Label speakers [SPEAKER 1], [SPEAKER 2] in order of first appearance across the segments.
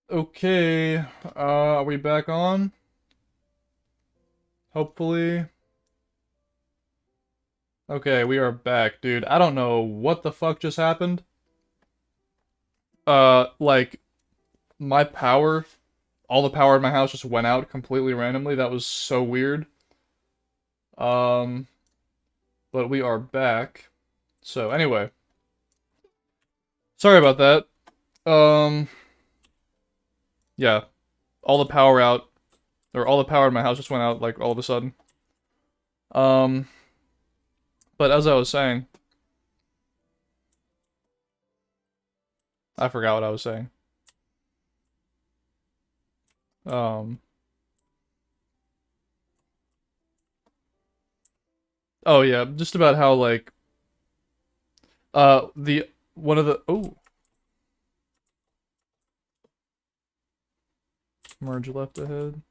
[SPEAKER 1] Okay, are we back on? Hopefully. Okay, we are back, dude. I don't know what the fuck just happened. Like, my power, all the power in my house just went out completely randomly. That was so weird. Um, but we are back. So, anyway, sorry about that. Um, yeah, all the power out, or all the power in my house just went out, like, all of a sudden. Um, but as I was saying, I forgot what I was saying. Um, oh yeah, just about how, like, the one of the merge left ahead.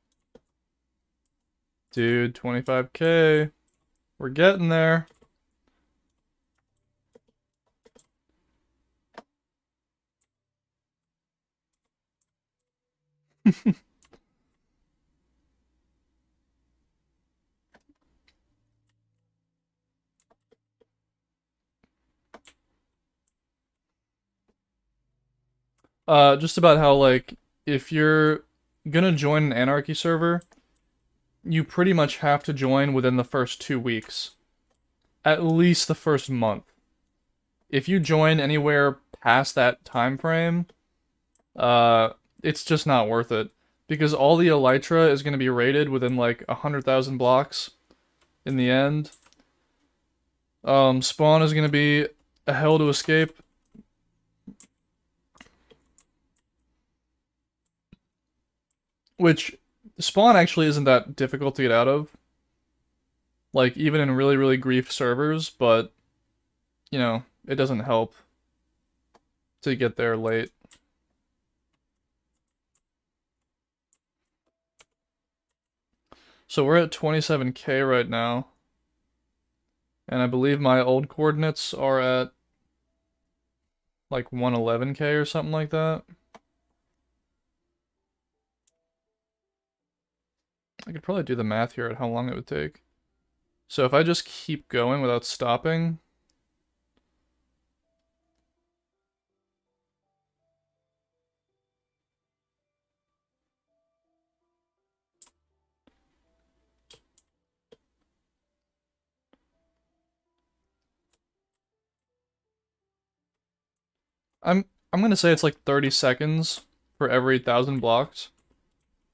[SPEAKER 1] Dude, 25K. We're getting there. Just about how, like, if you're gonna join an Anarchy server, you pretty much have to join within the first 2 weeks. At least the first month. If you join anywhere past that time frame, uh, it's just not worth it. Because all the Elytra is gonna be rated within like 100,000 blocks in the end. Spawn is gonna be a hell to escape. Which, spawn actually isn't that difficult to get out of. Like, even in really, really grief servers, but, you know, it doesn't help to get there late. So we're at 27K right now. And I believe my old coordinates are at like 111K or something like that. I could probably do the math here at how long it would take. So if I just keep going without stopping, I'm I'm gonna say it's like 30 seconds for every 1,000 blocks.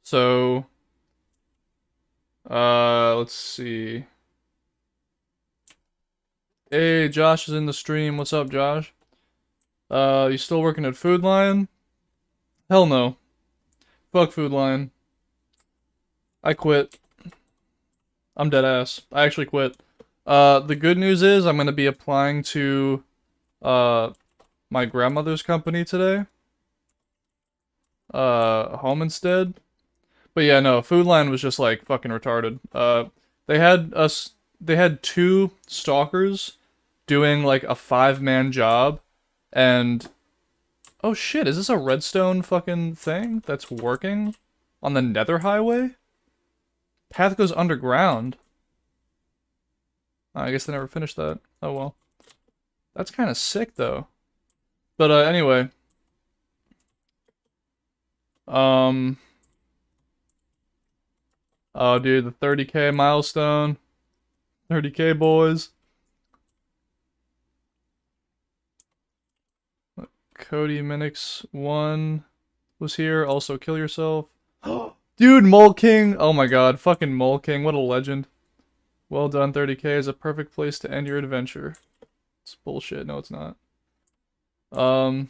[SPEAKER 1] So, let's see. Hey, Josh is in the stream. What's up, Josh? You still working at Food Lion? Hell no. Fuck Food Lion. I quit. I'm dead ass. I actually quit. The good news is I'm gonna be applying to, uh, my grandmother's company today. Home instead. But yeah, no, Food Lion was just like fucking retarded. They had us, they had two stalkers doing like a 5-man job, and oh shit, is this a redstone fucking thing that's working on the Nether Highway? Path goes underground. I guess they never finished that. Oh well. That's kind of sick though. But anyway, um, oh dude, the 30K milestone, 30K boys. Cody Minix 1 was here. Also, kill yourself. Dude, Mole King. Oh my god, fucking Mole King. What a legend. Well done, 30K is a perfect place to end your adventure. It's bullshit. No, it's not. Um,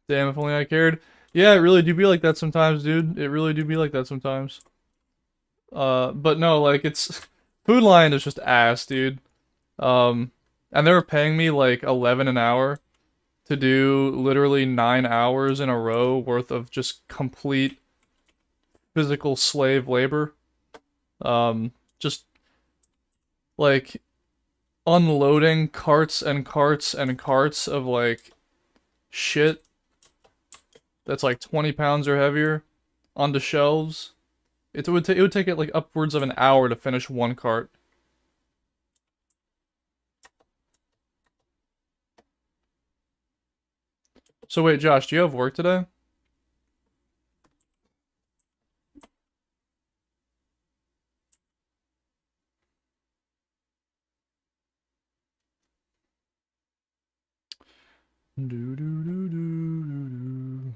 [SPEAKER 1] damn, if only I cared. Yeah, it really do be like that sometimes, dude. It really do be like that sometimes. But no, like, it's... Food Lion is just ass, dude. Um, and they were paying me like 11 an hour to do literally 9 hours in a row worth of just complete physical slave labor. Just like unloading carts and carts and carts of like shit that's like 20 pounds or heavier onto shelves. It would take it like upwards of an hour to finish one cart. So wait, Josh, do you have work today? Do do do do do do.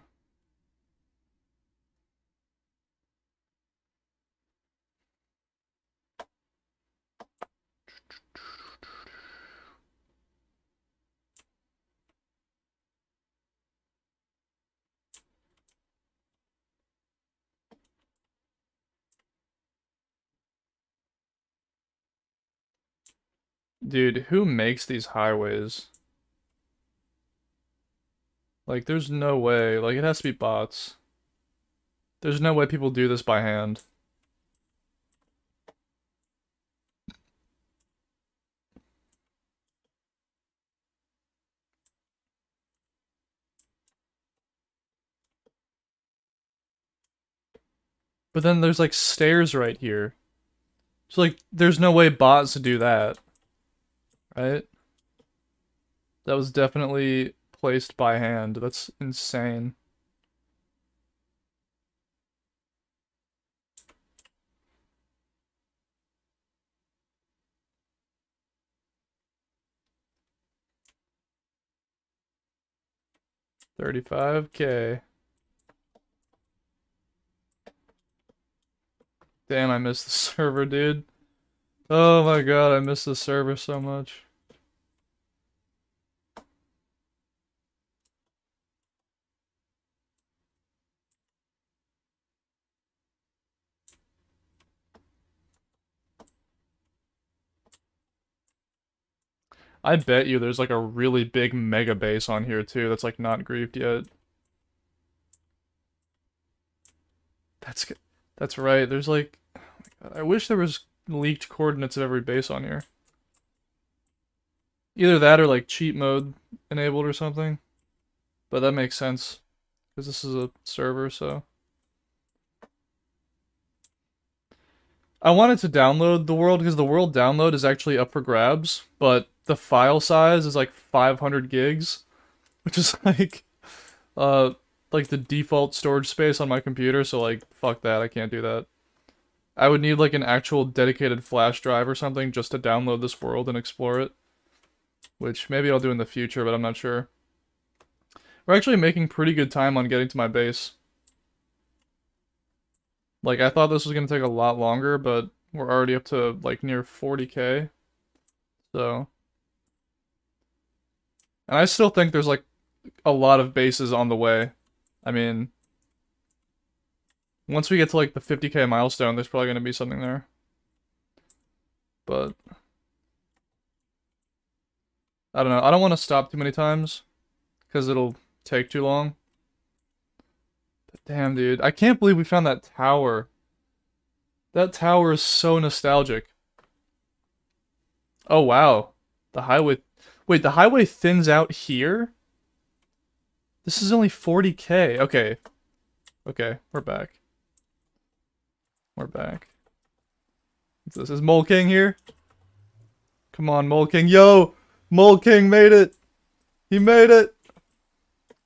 [SPEAKER 1] Dude, who makes these highways? Like, there's no way. Like, it has to be bots. There's no way people do this by hand. But then there's like stairs right here. So like, there's no way bots to do that, right? That was definitely placed by hand. That's insane. $35K. Damn, I missed the server, dude. Oh my god, I missed the server so much. I bet you there's like a really big mega base on here too that's like not griefed yet. That's that's right. There's like, oh my god, I wish there was leaked coordinates of every base on here. Either that or like cheat mode enabled or something. But that makes sense because this is a server, so. I wanted to download the world because the world download is actually up for grabs, but the file size is like 500 gigs, which is uh like the default storage space on my computer, so like fuck that, I can't do that. I would need like an actual dedicated flash drive or something just to download this world and explore it, which maybe I'll do in the future, but I'm not sure. We're actually making pretty good time on getting to my base. Like, I thought this was gonna take a lot longer, but we're already up to, like, near 40K. So. And I still think there's, like, a lot of bases on the way. I mean, once we get to, like, the 50K milestone, there's probably gonna be something there. But. I don't know. I don't want to stop too many times, because it'll take too long. But damn, dude. I can't believe we found that tower. That tower is so nostalgic. Oh, wow. The highway... Wait, the highway thins out here? This is only 40K. Okay. Okay, we're back. We're back. This is Mole King here? Come on, Mole King. Yo! Mole King made it! He made it!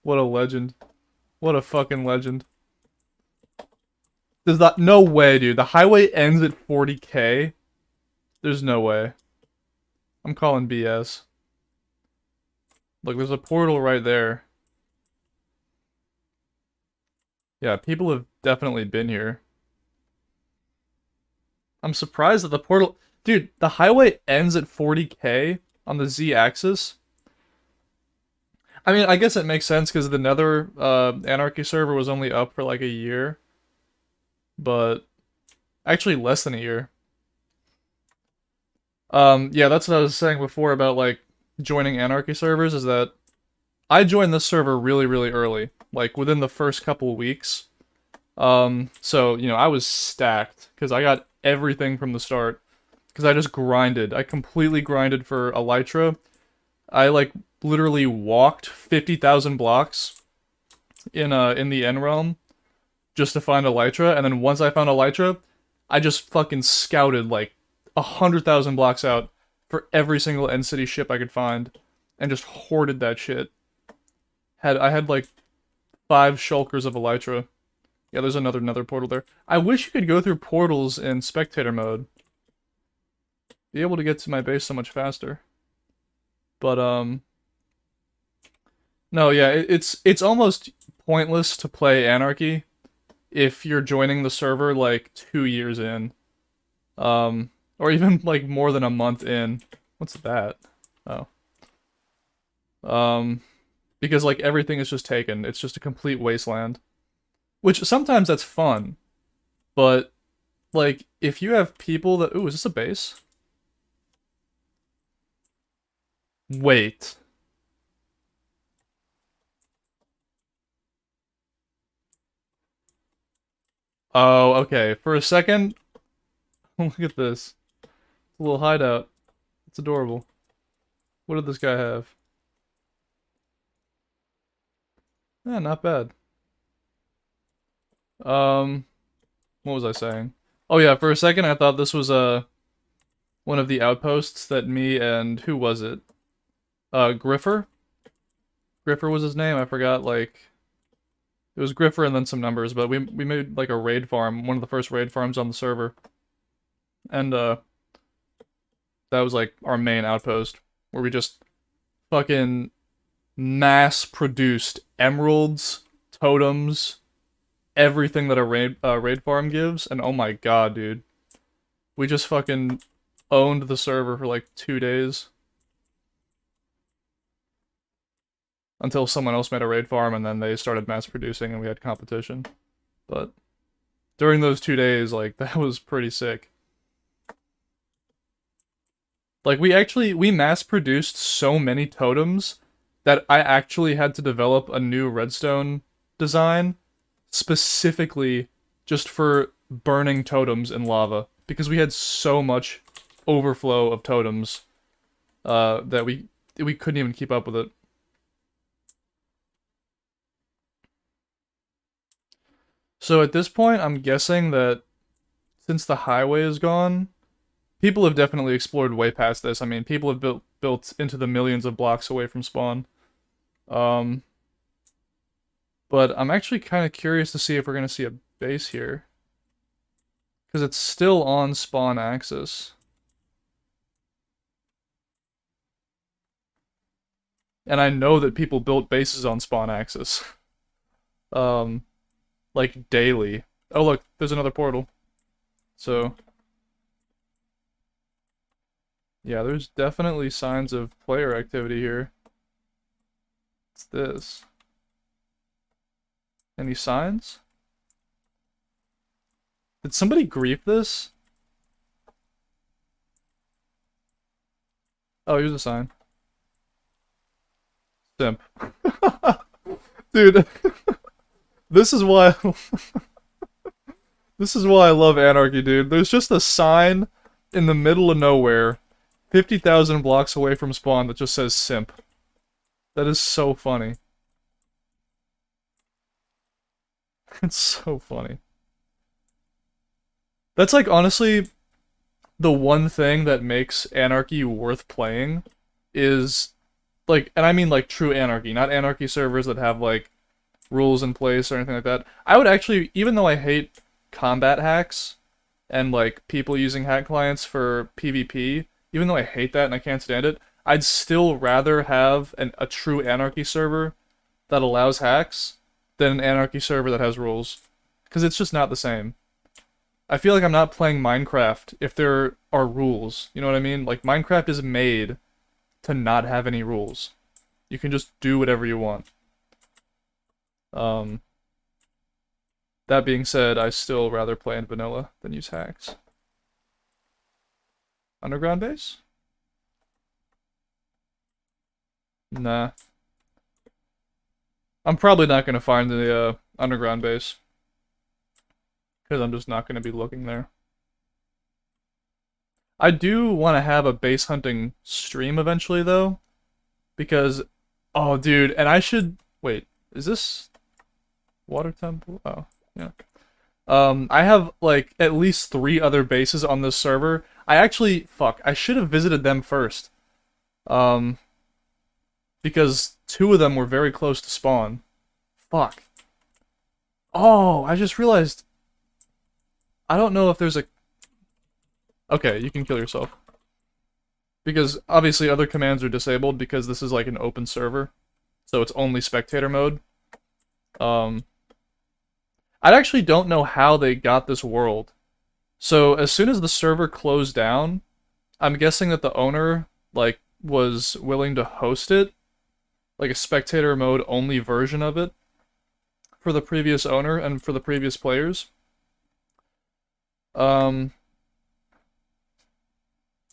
[SPEAKER 1] What a legend. What a fucking legend. There's that... No way, dude. The highway ends at 40K? There's no way. I'm calling BS. Look, there's a portal right there. Yeah, people have definitely been here. I'm surprised that the portal... Dude, the highway ends at 40K on the Z-axis. I mean, I guess it makes sense because the Nether Anarchy server was only up for like a year. But... Actually, less than a year. Yeah, that's what I was saying before about, like, joining Anarchy servers, is that I joined this server really, really early. Like, within the first couple of weeks. So, you know, I was stacked, because I got everything from the start. Because I just grinded. I completely grinded for Elytra. I like literally walked 50,000 blocks in the end realm just to find Elytra, and then once I found Elytra, I just fucking scouted like 100,000 blocks out for every single end city ship I could find, and just hoarded that shit. I had like 5 shulkers of Elytra. Yeah, there's another nether portal there. I wish you could go through portals in spectator mode. Be able to get to my base so much faster. But no, yeah, it's almost pointless to play Anarchy if you're joining the server like 2 years in. Or even like more than a month in. What's that? Oh. Um, because like everything is just taken. It's just a complete wasteland. Which sometimes that's fun, but like if you have people that ooh, is this a base? Wait. Oh, okay. For a second, look at this. A little hideout. It's adorable. What did this guy have? Yeah, not bad. Um, what was I saying? Oh yeah, for a second I thought this was one of the outposts that me and who was it? Griffer? Griffer was his name. I forgot like it was Griffer and then some numbers, but we made like a raid farm, one of the first raid farms on the server. And that was like our main outpost where we just fucking mass produced emeralds, totems, everything that a raid farm gives, and oh my god, dude. We just fucking owned the server for like 2 days. Until someone else made a raid farm and then they started mass producing and we had competition. But during those 2 days, like, that was pretty sick. Like, we mass produced so many totems that I actually had to develop a new redstone design specifically just for burning totems in lava. Because we had so much overflow of totems that we couldn't even keep up with it. So at this point, I'm guessing that since the highway is gone, people have definitely explored way past this. I mean, people have built into the millions of blocks away from spawn. Um, but I'm actually kind of curious to see if we're going to see a base here. Because it's still on spawn axis. And I know that people built bases on spawn axis. Um, like daily. Oh look, there's another portal. So, yeah, there's definitely signs of player activity here. What's this? Any signs? Did somebody grief this? Oh, here's a sign. Simp. Dude, this is why this is why I love Anarchy, dude. There's just a sign in the middle of nowhere, 50,000 blocks away from spawn that just says simp. That is so funny. It's so funny. That's like honestly the one thing that makes Anarchy worth playing is like, and I mean like true Anarchy, not Anarchy servers that have like rules in place or anything like that. I would actually, even though I hate combat hacks and like people using hack clients for PvP, even though I hate that and I can't stand it, I'd still rather have a true Anarchy server that allows hacks than an Anarchy server that has rules. Because it's just not the same. I feel like I'm not playing Minecraft if there are rules. You know what I mean? Like, Minecraft is made to not have any rules. You can just do whatever you want. That being said, I still rather play in vanilla than use hacks. Underground base? Nah. I'm probably not gonna find the underground base. Because I'm just not gonna be looking there. I do want to have a base hunting stream eventually, though. because, oh, dude, and I should wait. Is this water temple? Oh, yeah. I have like at least 3 other bases on this server. I actually, fuck, I should have visited them first. Um, because 2 of them were very close to spawn. Fuck. Oh, I just realized. I don't know if there's a. Okay, you can kill yourself. Because obviously other commands are disabled because this is like an open server. So it's only spectator mode. I actually don't know how they got this world. So as soon as the server closed down, I'm guessing that the owner, like, was willing to host it. Like a spectator mode only version of it. For the previous owner and for the previous players. But,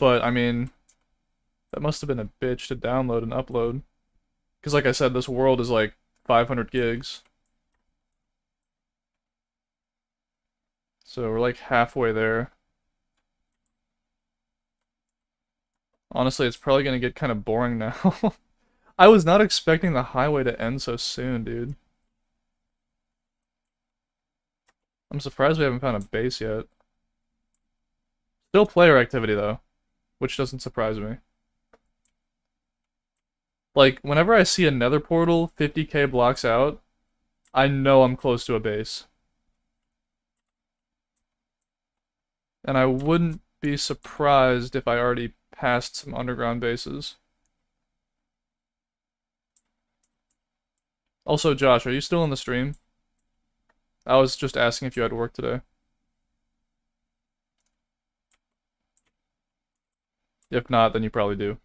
[SPEAKER 1] I mean, that must have been a bitch to download and upload. Because like I said, this world is like 500 gigs. So we're like halfway there. Honestly, it's probably gonna get kind of boring now. I was not expecting the highway to end so soon, dude. I'm surprised we haven't found a base yet. Still player activity, though. Which doesn't surprise me. Like, whenever I see a nether portal 50k blocks out, I know I'm close to a base. And I wouldn't be surprised if I already passed some underground bases. Also, Josh, are you still in the stream? I was just asking if you had work today. If not, then you probably do.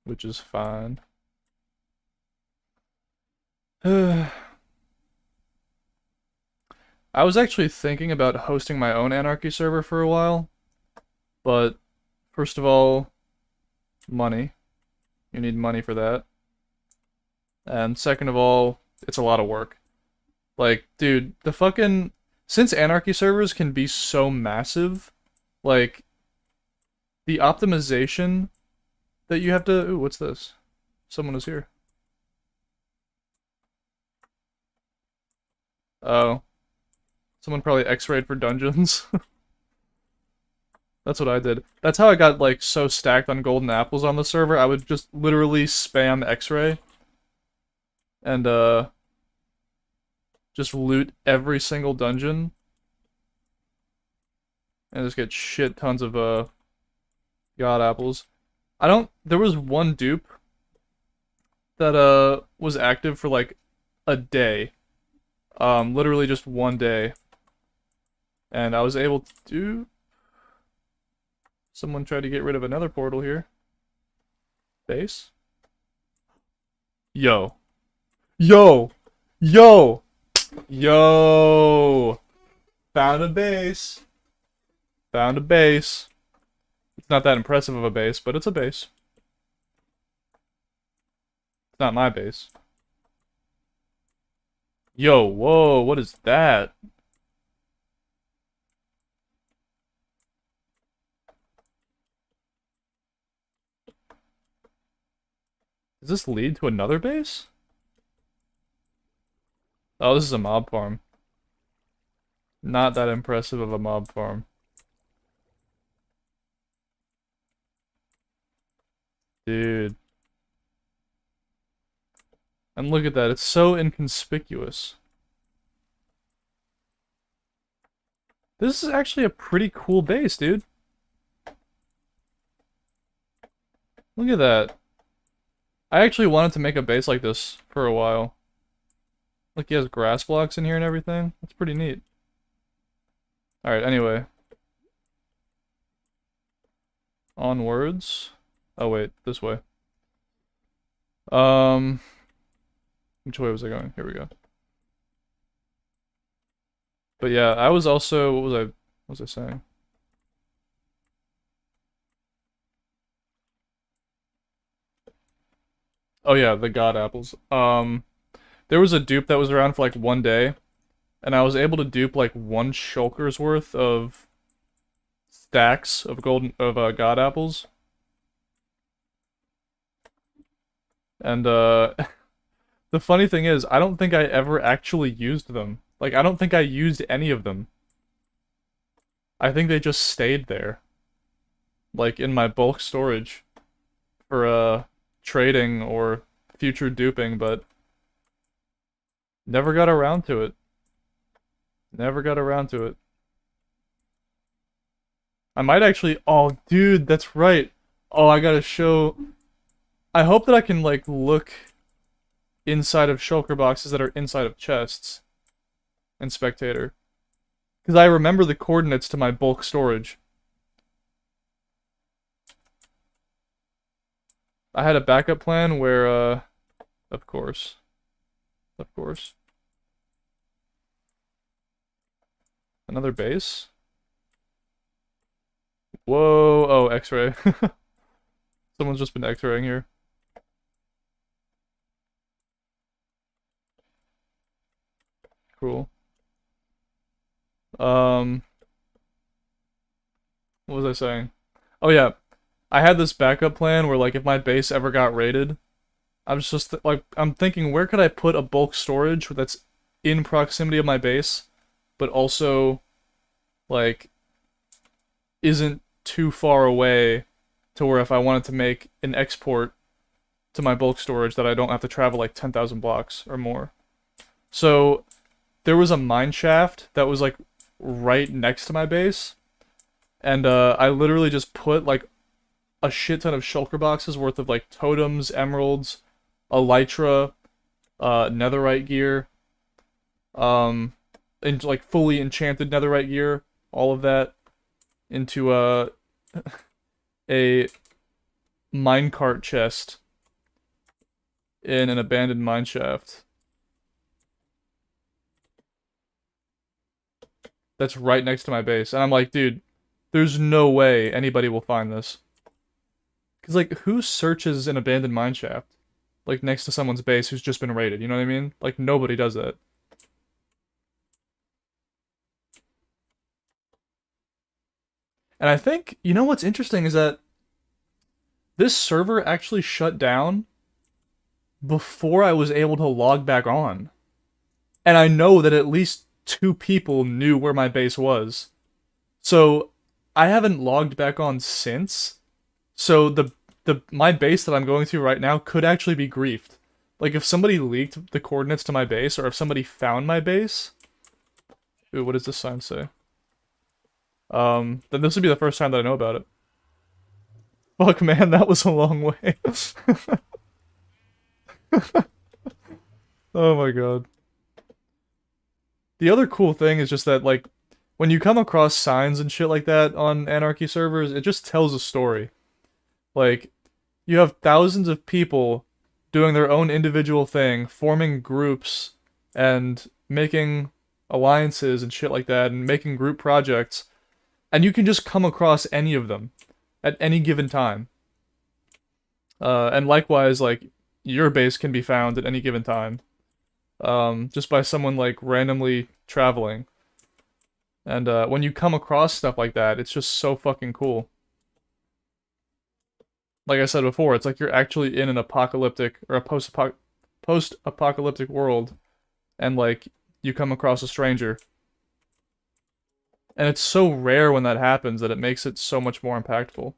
[SPEAKER 1] Which is fine. I was actually thinking about hosting my own Anarchy server for a while. But, first of all, money. You need money for that. And second of all, it's a lot of work. Like, dude, the fucking... Since Anarchy servers can be so massive, like, the optimization that you have to... Ooh, what's this? Someone is here. Oh. Someone probably x-rayed for dungeons. That's what I did. That's how I got, like, so stacked on golden apples on the server. I would just literally spam x-ray. And, just loot every single dungeon. And just get shit tons of, god apples. There was one dupe that, was active for, like, a day. Literally just one day. And I was able to do... Someone tried to get rid of another portal here. Base? Yo. Yo! Yo! Yo! Found a base. Found a base. It's not that impressive of a base, but it's a base. It's not my base. Yo, whoa, what is that? Does this lead to another base? Oh, this is a mob farm. Not that impressive of a mob farm. Dude. And look at that, it's so inconspicuous. This is actually a pretty cool base, dude. Look at that. I actually wanted to make a base like this for a while. Look, he has grass blocks in here and everything. That's pretty neat. Alright, anyway. Onwards. Oh wait, this way. Which way was I going? Here we go. But yeah, I was also, what was I saying? Oh yeah, the god apples. There was a dupe that was around for like one day, and I was able to dupe like 1 shulker's worth of stacks of god apples. And the funny thing is, I don't think I ever actually used them. Like, I don't think I used any of them. I think they just stayed there, like in my bulk storage for trading or future duping, but never got around to it. Never got around to it. I might actually. Oh, dude, that's right. Oh, I gotta show. I hope that I can like look inside of shulker boxes that are inside of chests in Spectator, because I remember the coordinates to my bulk storage. I had a backup plan where, of course, of course, another base. Whoa! Oh, X-ray. Someone's just been X-raying here. Cool. Um, what was I saying? Oh yeah, I had this backup plan where like if my base ever got raided, I was just like I'm thinking where could I put a bulk storage that's in proximity of my base, but also like isn't too far away to where if I wanted to make an export to my bulk storage that I don't have to travel like 10,000 blocks or more. So there was a mine shaft that was like right next to my base, and I literally just put like a shit ton of shulker boxes worth of like totems, emeralds, elytra, netherite gear, and like fully enchanted netherite gear, all of that into a minecart chest in an abandoned mine shaft. That's right next to my base. And I'm like, dude, there's no way anybody will find this. Because, like, who searches an abandoned mine shaft? Like, next to someone's base who's just been raided, you know what I mean? Like, nobody does that. And I think, you know what's interesting is that this server actually shut down before I was able to log back on. And I know that at least 2 people knew where my base was. So, I haven't logged back on since. So the my base that I'm going to right now could actually be griefed. Like if somebody leaked the coordinates to my base, or if somebody found my base. Ooh, what does this sign say? Then this would be the first time that I know about it. Fuck, man, that was a long way. Oh my god. The other cool thing is just that, like, when you come across signs and shit like that on Anarchy servers, it just tells a story. Like, you have thousands of people doing their own individual thing, forming groups, and making alliances and shit like that, and making group projects, and you can just come across any of them at any given time. And likewise, like, your base can be found at any given time, just by someone, like, randomly traveling. And when you come across stuff like that, it's just so fucking cool. Like I said before, it's like you're actually in an apocalyptic or a post-apocalyptic world, and like you come across a stranger. And it's so rare when that happens that it makes it so much more impactful.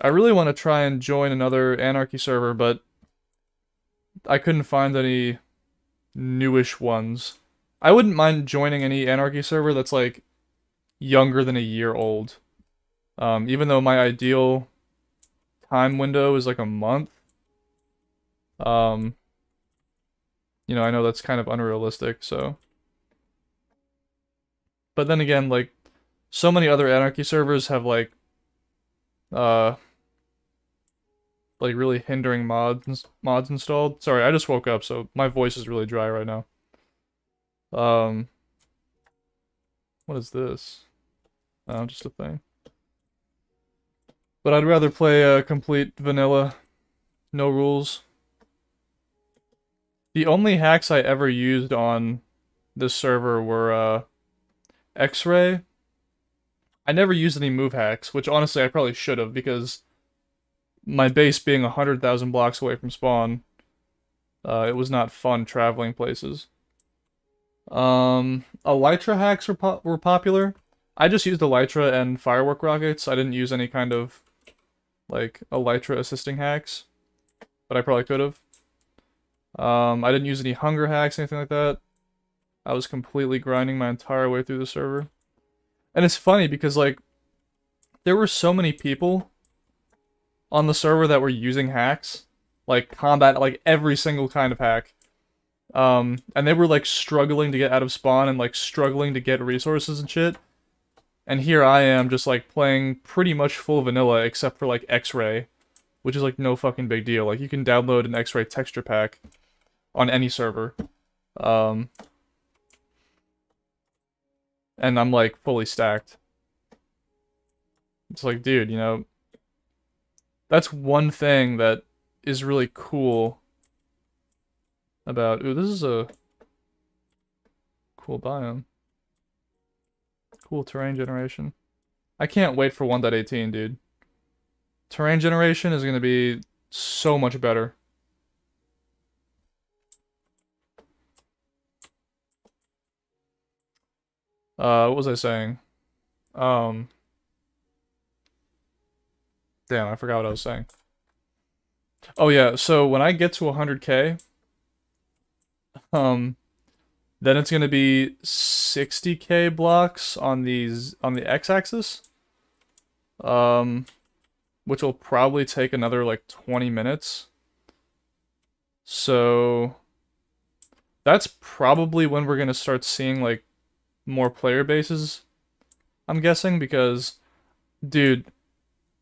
[SPEAKER 1] I really want to try and join another Anarchy server, but I couldn't find any newish ones. I wouldn't mind joining any Anarchy server that's like younger than a year old. Even though my ideal time window is like a month. Um, I know that's kind of unrealistic, so. But then again, like, so many other Anarchy servers have uh, like really hindering mods installed. Sorry, I just woke up, so my voice is really dry right now. Um, what is this? Oh, just a thing. But I'd rather play a complete vanilla, no rules. The only hacks I ever used on this server were X-ray. I never used any move hacks, which honestly I probably should have, because my base being 100,000 blocks away from spawn, it was not fun traveling places. Elytra hacks were popular. I just used Elytra and firework rockets. I didn't use any kind of, like, Elytra assisting hacks, but I probably could have. I didn't use any hunger hacks, anything like that. I was completely grinding my entire way through the server. And it's funny because, like, there were so many people on the server that were using hacks. Like, combat, like, every single kind of hack. And they were, like, struggling to get out of spawn and, like, struggling to get resources and shit. And here I am just, like, playing pretty much full vanilla except for, like, X-Ray. Which is, like, no fucking big deal. Like, you can download an X-Ray texture pack on any server. And I'm, like, fully stacked. It's like, dude, you know, that's one thing that is really cool about... Ooh, this is a cool biome. Cool terrain generation. I can't wait for 1.18, dude. Terrain generation is going to be so much better. What was I saying? Damn, I forgot what I was saying. Oh yeah, so when I get to 100k, then it's gonna be 60k blocks on the x-axis, which will probably take another like 20 minutes. So that's probably when we're gonna start seeing like more player bases, I'm guessing, because, dude,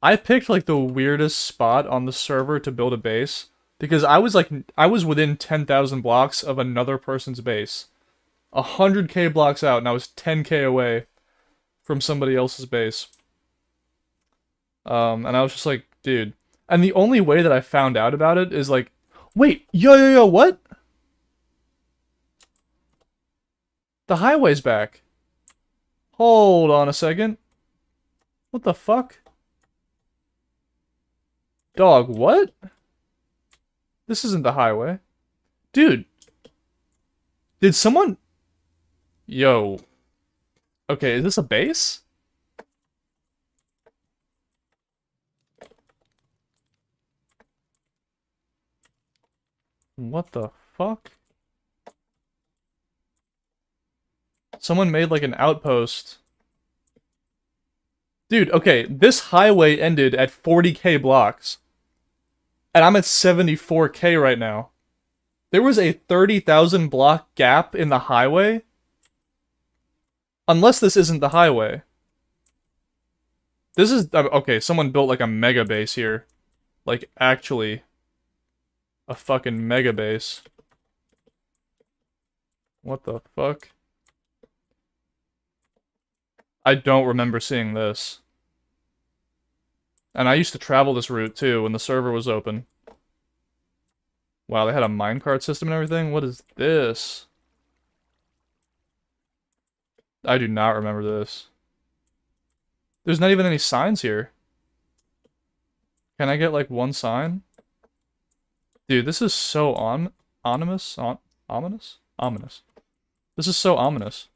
[SPEAKER 1] I picked like the weirdest spot on the server to build a base because I was within 10,000 blocks of another person's base. 100k blocks out, and I was 10k away from somebody else's base. And I was just like, dude. And the only way that I found out about it is like, wait, yo, what? The highway's back. Hold on a second. What the fuck? Dog, what? This isn't the highway. Dude. Did someone... Yo. Okay, is this a base? What the fuck? Someone made like an outpost. Dude, okay, this highway ended at 40k blocks. And I'm at 74k right now. There was a 30,000 block gap in the highway. Unless this isn't the highway. This is... Okay, someone built like a mega base here. Like, actually. A fucking mega base. What the fuck? I don't remember seeing this. And I used to travel this route too when the server was open. Wow, they had a minecart system and everything? What is this? I do not remember this. There's not even any signs here. Can I get like one sign? Dude, this is so ominous. Ominous? Ominous. This is so ominous.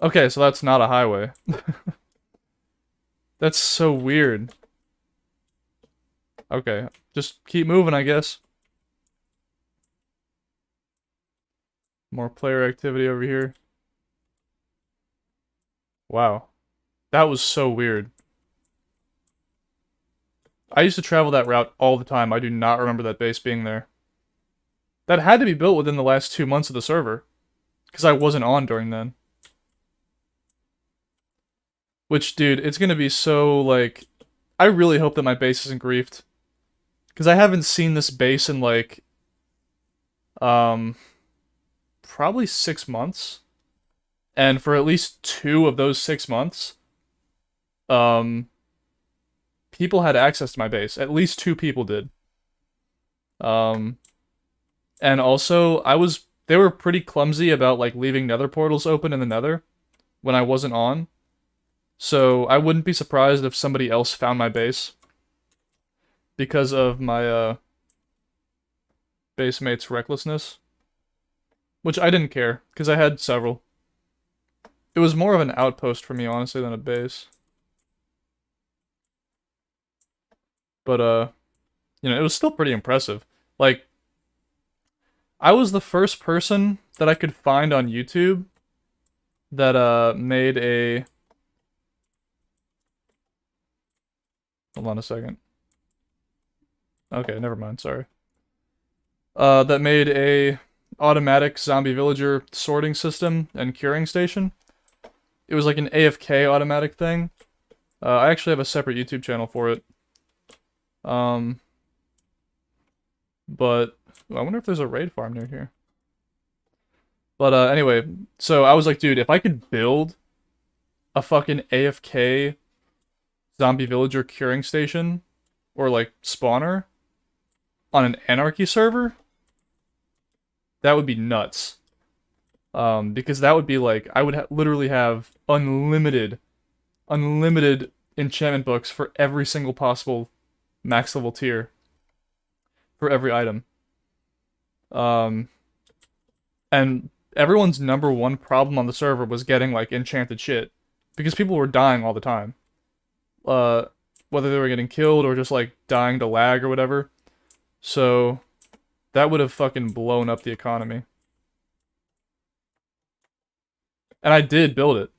[SPEAKER 1] Okay, so that's not a highway. That's so weird. Okay, just keep moving, I guess. More player activity over here. Wow. That was so weird. I used to travel that route all the time. I do not remember that base being there. That had to be built within the last 2 months of the server. Because I wasn't on during then. Which, dude, it's gonna be so, like... I really hope that my base isn't griefed. Because I haven't seen this base in, like... Probably 6 months. And for at least 2 of those 6 months... people had access to my base. At least 2 people did. And also, they were pretty clumsy about, like, leaving nether portals open in the nether when I wasn't on. So I wouldn't be surprised if somebody else found my base because of my base mate's recklessness, which I didn't care because I had several. It was more of an outpost for me, honestly, than a base. But you know, it was still pretty impressive. Like, I was the first person that I could find on YouTube that made a, hold on a second. Okay, never mind, sorry. That made a automatic zombie villager sorting system and curing station. It was like an AFK automatic thing. I actually have a separate YouTube channel for it. But I wonder if there's a raid farm near here. But anyway, so I was like, dude, if I could build a fucking AFK zombie villager curing station or like spawner on an Anarchy server, that would be nuts. Because that would be like I would literally have unlimited enchantment books for every single possible max level tier for every item. And everyone's number one problem on the server was getting like enchanted shit because people were dying all the time. Whether they were getting killed or just like dying to lag or whatever. So that would have fucking blown up the economy. And I did build it.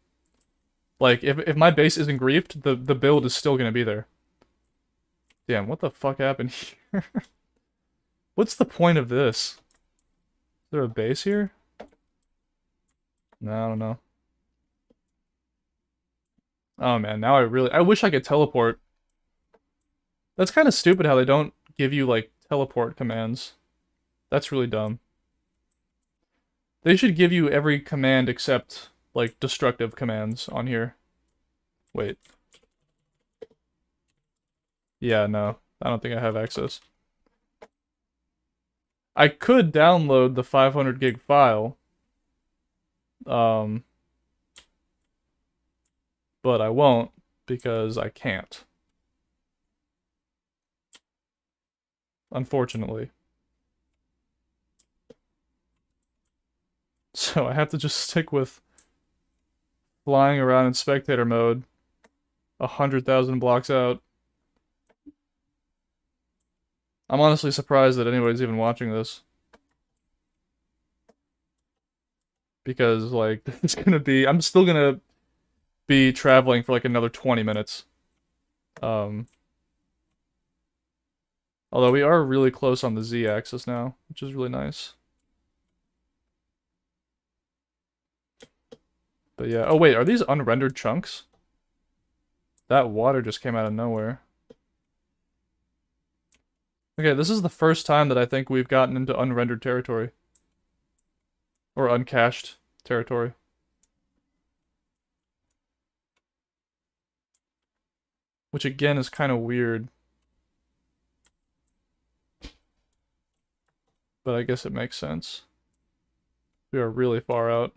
[SPEAKER 1] Like, if my base isn't griefed, the build is still gonna be there. Damn, what the fuck happened here? What's the point of this? Is there a base here? No, I don't know. Oh man, now I wish I could teleport. That's kind of stupid how they don't give you, like, teleport commands. That's really dumb. They should give you every command except, like, destructive commands on here. Wait. Yeah, no. I don't think I have access. I could download the 500 gig file. But I won't because I can't. Unfortunately. So I have to just stick with flying around in spectator mode 100,000 blocks out. I'm honestly surprised that anybody's even watching this. Because, like, it's gonna be... I'm still gonna be traveling for, like, another 20 minutes. Although we are really close on the Z-axis now, which is really nice. But yeah. Oh, wait, are these unrendered chunks? That water just came out of nowhere. Okay, this is the first time that I think we've gotten into unrendered territory. Or uncached territory. Which again is kind of weird. But I guess it makes sense. We are really far out.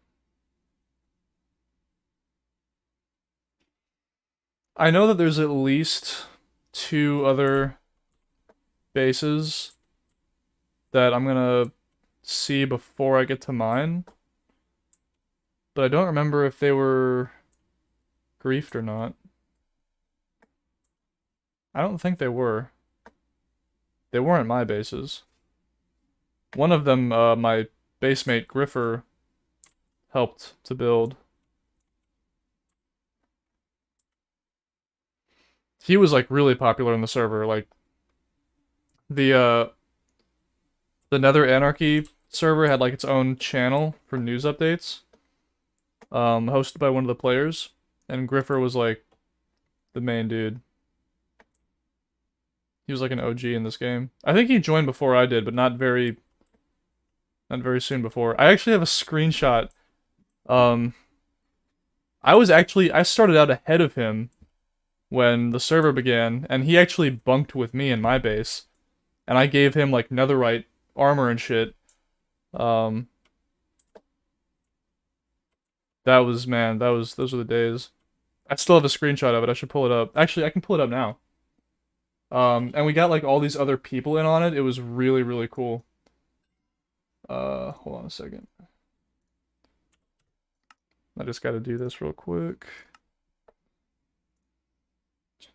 [SPEAKER 1] I know that there's at least 2 other bases that I'm gonna see before I get to mine. But I don't remember if they were griefed or not. I don't think they were. They weren't my bases. One of them, my basemate Griffer helped to build. He was, like, really popular in the server. Like, the Nether Anarchy server had, like, its own channel for news updates. Hosted by one of the players. And Griffer was, like, the main dude. He was, like, an OG in this game. I think he joined before I did, but not very soon before. I actually have a screenshot. I started out ahead of him when the server began, and he actually bunked with me in my base. And I gave him, like, netherite armor and shit. That was, man, those were the days. I still have a screenshot of it. I should pull it up. Actually, I can pull it up now. And we got like all these other people in on it. It was really, really cool. Hold on a second. I just gotta do this real quick.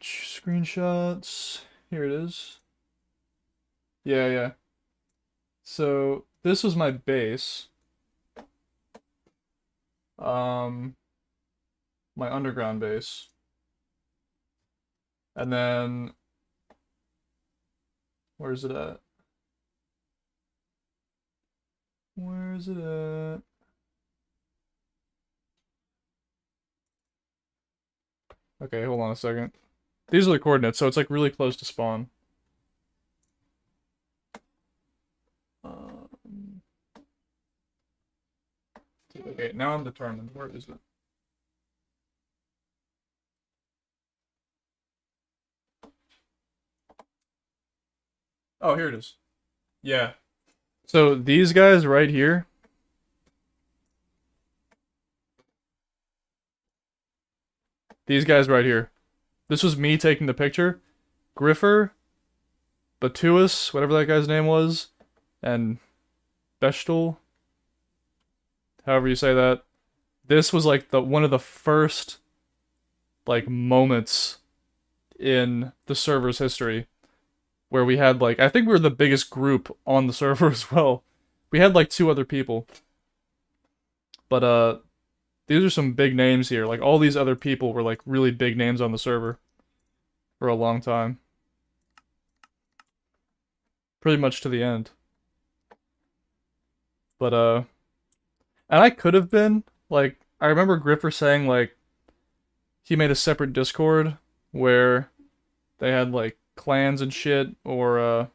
[SPEAKER 1] Screenshots. Here it is. Yeah, yeah. So this was my base. Um, my underground base. And then where's it at? Where's it at? Okay, hold on a second. These are the coordinates, so it's like really close to spawn. Um, okay, now I'm determined. Where is it? Oh, here it is. Yeah. So these guys right here. These guys right here. This was me taking the picture. Griffer, Batuus, whatever that guy's name was, and Bechtel, however you say that. This was like the one of the first like moments in the server's history where we had like I think we were the biggest group on the server as well. We had like two other people. But these are some big names here. Like all these other people were like really big names on the server for a long time. Pretty much to the end. But and I could have been like I remember Griffer saying like he made a separate Discord where they had like clans and shit or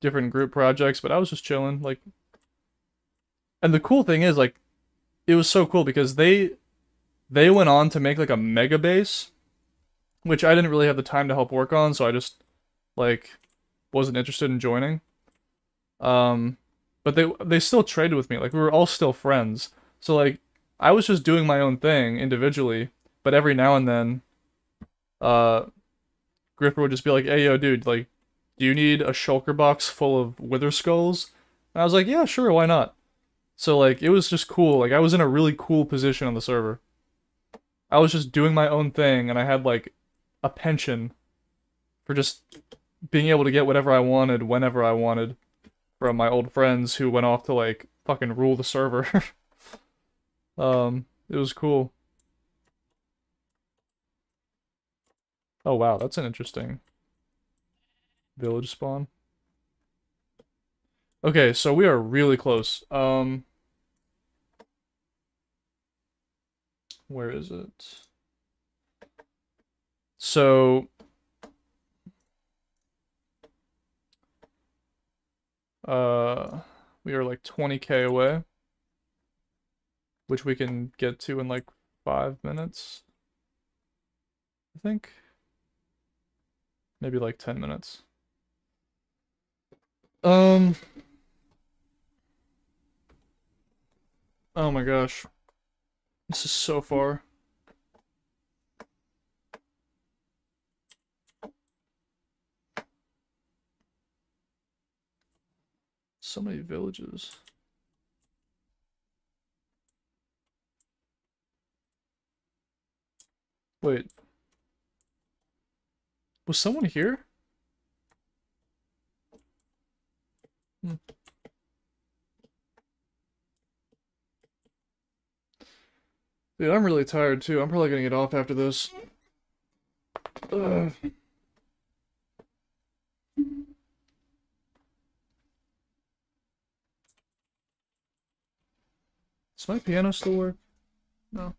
[SPEAKER 1] different group projects, but I was just chilling like and the cool thing is like it was so cool because they went on to make like a mega base, which I didn't really have the time to help work on, so I just like wasn't interested in joining. Um, but they still traded with me. Like we were all still friends. So like I was just doing my own thing individually, but every now and then, uh, Gripper would just be like, "Hey yo, dude, like, do you need a shulker box full of wither skulls?" And I was like, "Yeah, sure, why not?" So like it was just cool. Like I was in a really cool position on the server. I was just doing my own thing, and I had like a pension for just being able to get whatever I wanted whenever I wanted from my old friends who went off to like fucking rule the server. It was cool. Oh wow, that's an interesting village spawn. Okay, so we are really close. Where is it? So, we are like 20k away, which we can get to in like 5 minutes, I think. Maybe like 10 minutes. Um, oh my gosh. This is so far. So many villages. Wait. Was someone here? Hmm. Dude, I'm really tired too. I'm probably gonna get off after this. Ugh. Does my piano still work? No.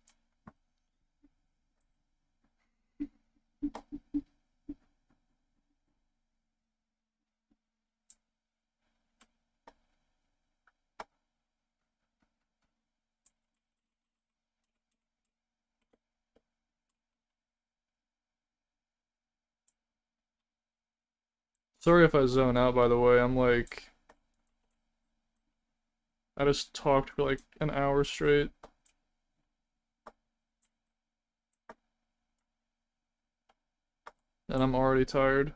[SPEAKER 1] Sorry if I zone out, by the way. I'm like... I just talked for like an hour straight. And I'm already tired.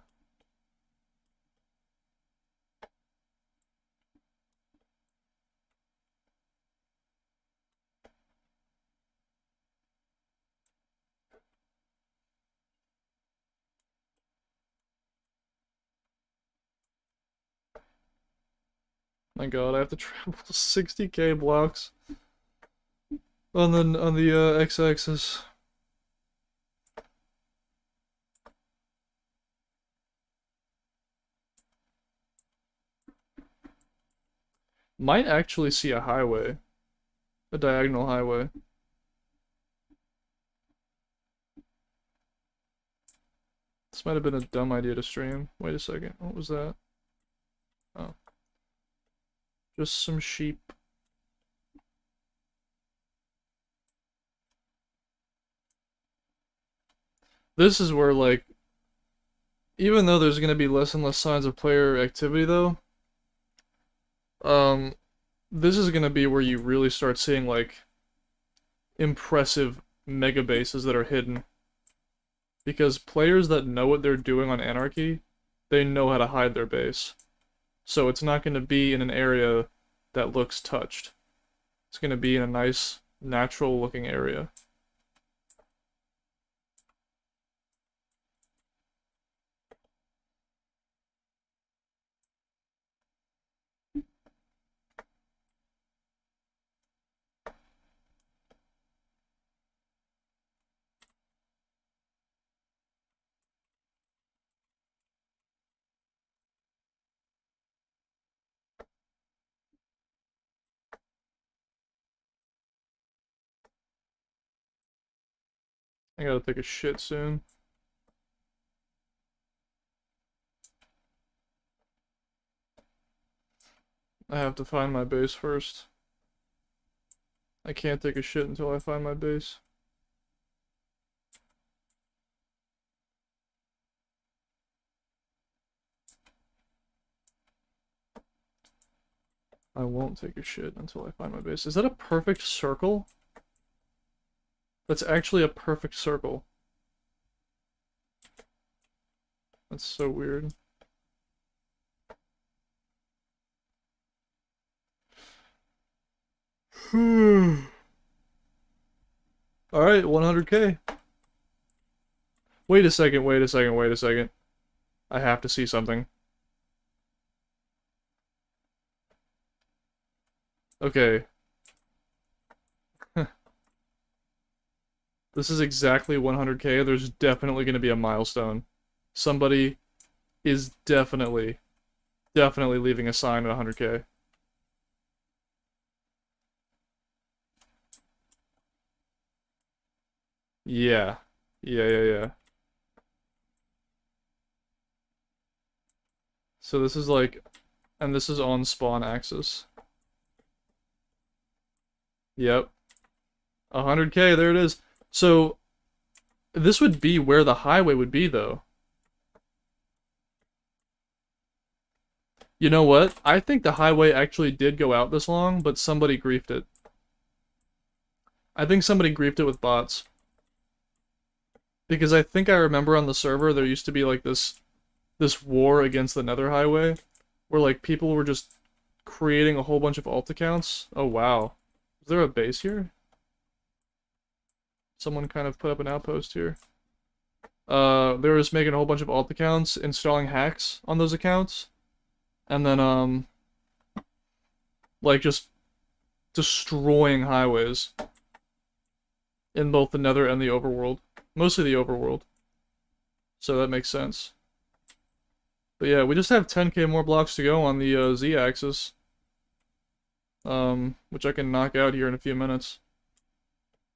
[SPEAKER 1] My god, I have to travel 60k blocks on the x-axis. Might actually see a highway. A diagonal highway. This might have been a dumb idea to stream. Wait a second, what was that? Oh. Just some sheep. This is where, like, even though there's gonna be less and less signs of player activity, though, this is gonna be where you really start seeing, like, impressive mega bases that are hidden. Because players that know what they're doing on Anarchy, they know how to hide their base. So it's not gonna be in an area that looks touched. It's gonna be in a nice, natural-looking area. I gotta take a shit soon. I have to find my base first. I can't take a shit until I find my base. I won't take a shit until I find my base. Is that a perfect circle? That's actually a perfect circle. That's so weird. Alright, 100k. Wait a second, wait a second, wait a second. I have to see something. Okay. This is exactly 100k. There's definitely going to be a milestone. Somebody is definitely leaving a sign at 100k. Yeah. Yeah. So this is like, and this is on spawn axis. Yep. 100k, there it is. So, this would be where the highway would be, though. You know what? I think the highway actually did go out this long, but somebody griefed it. I think somebody griefed it with bots. Because I think I remember on the server there used to be like this war against the Nether Highway, where like people were just creating a whole bunch of alt accounts. Oh wow. Is there a base here? Someone kind of put up an outpost here. They were just making a whole bunch of alt accounts, installing hacks on those accounts, and then, like, just destroying highways in both the Nether and the Overworld. Mostly the Overworld. So that makes sense. But yeah, we just have 10k more blocks to go on the Z-axis. Which I can knock out here in a few minutes.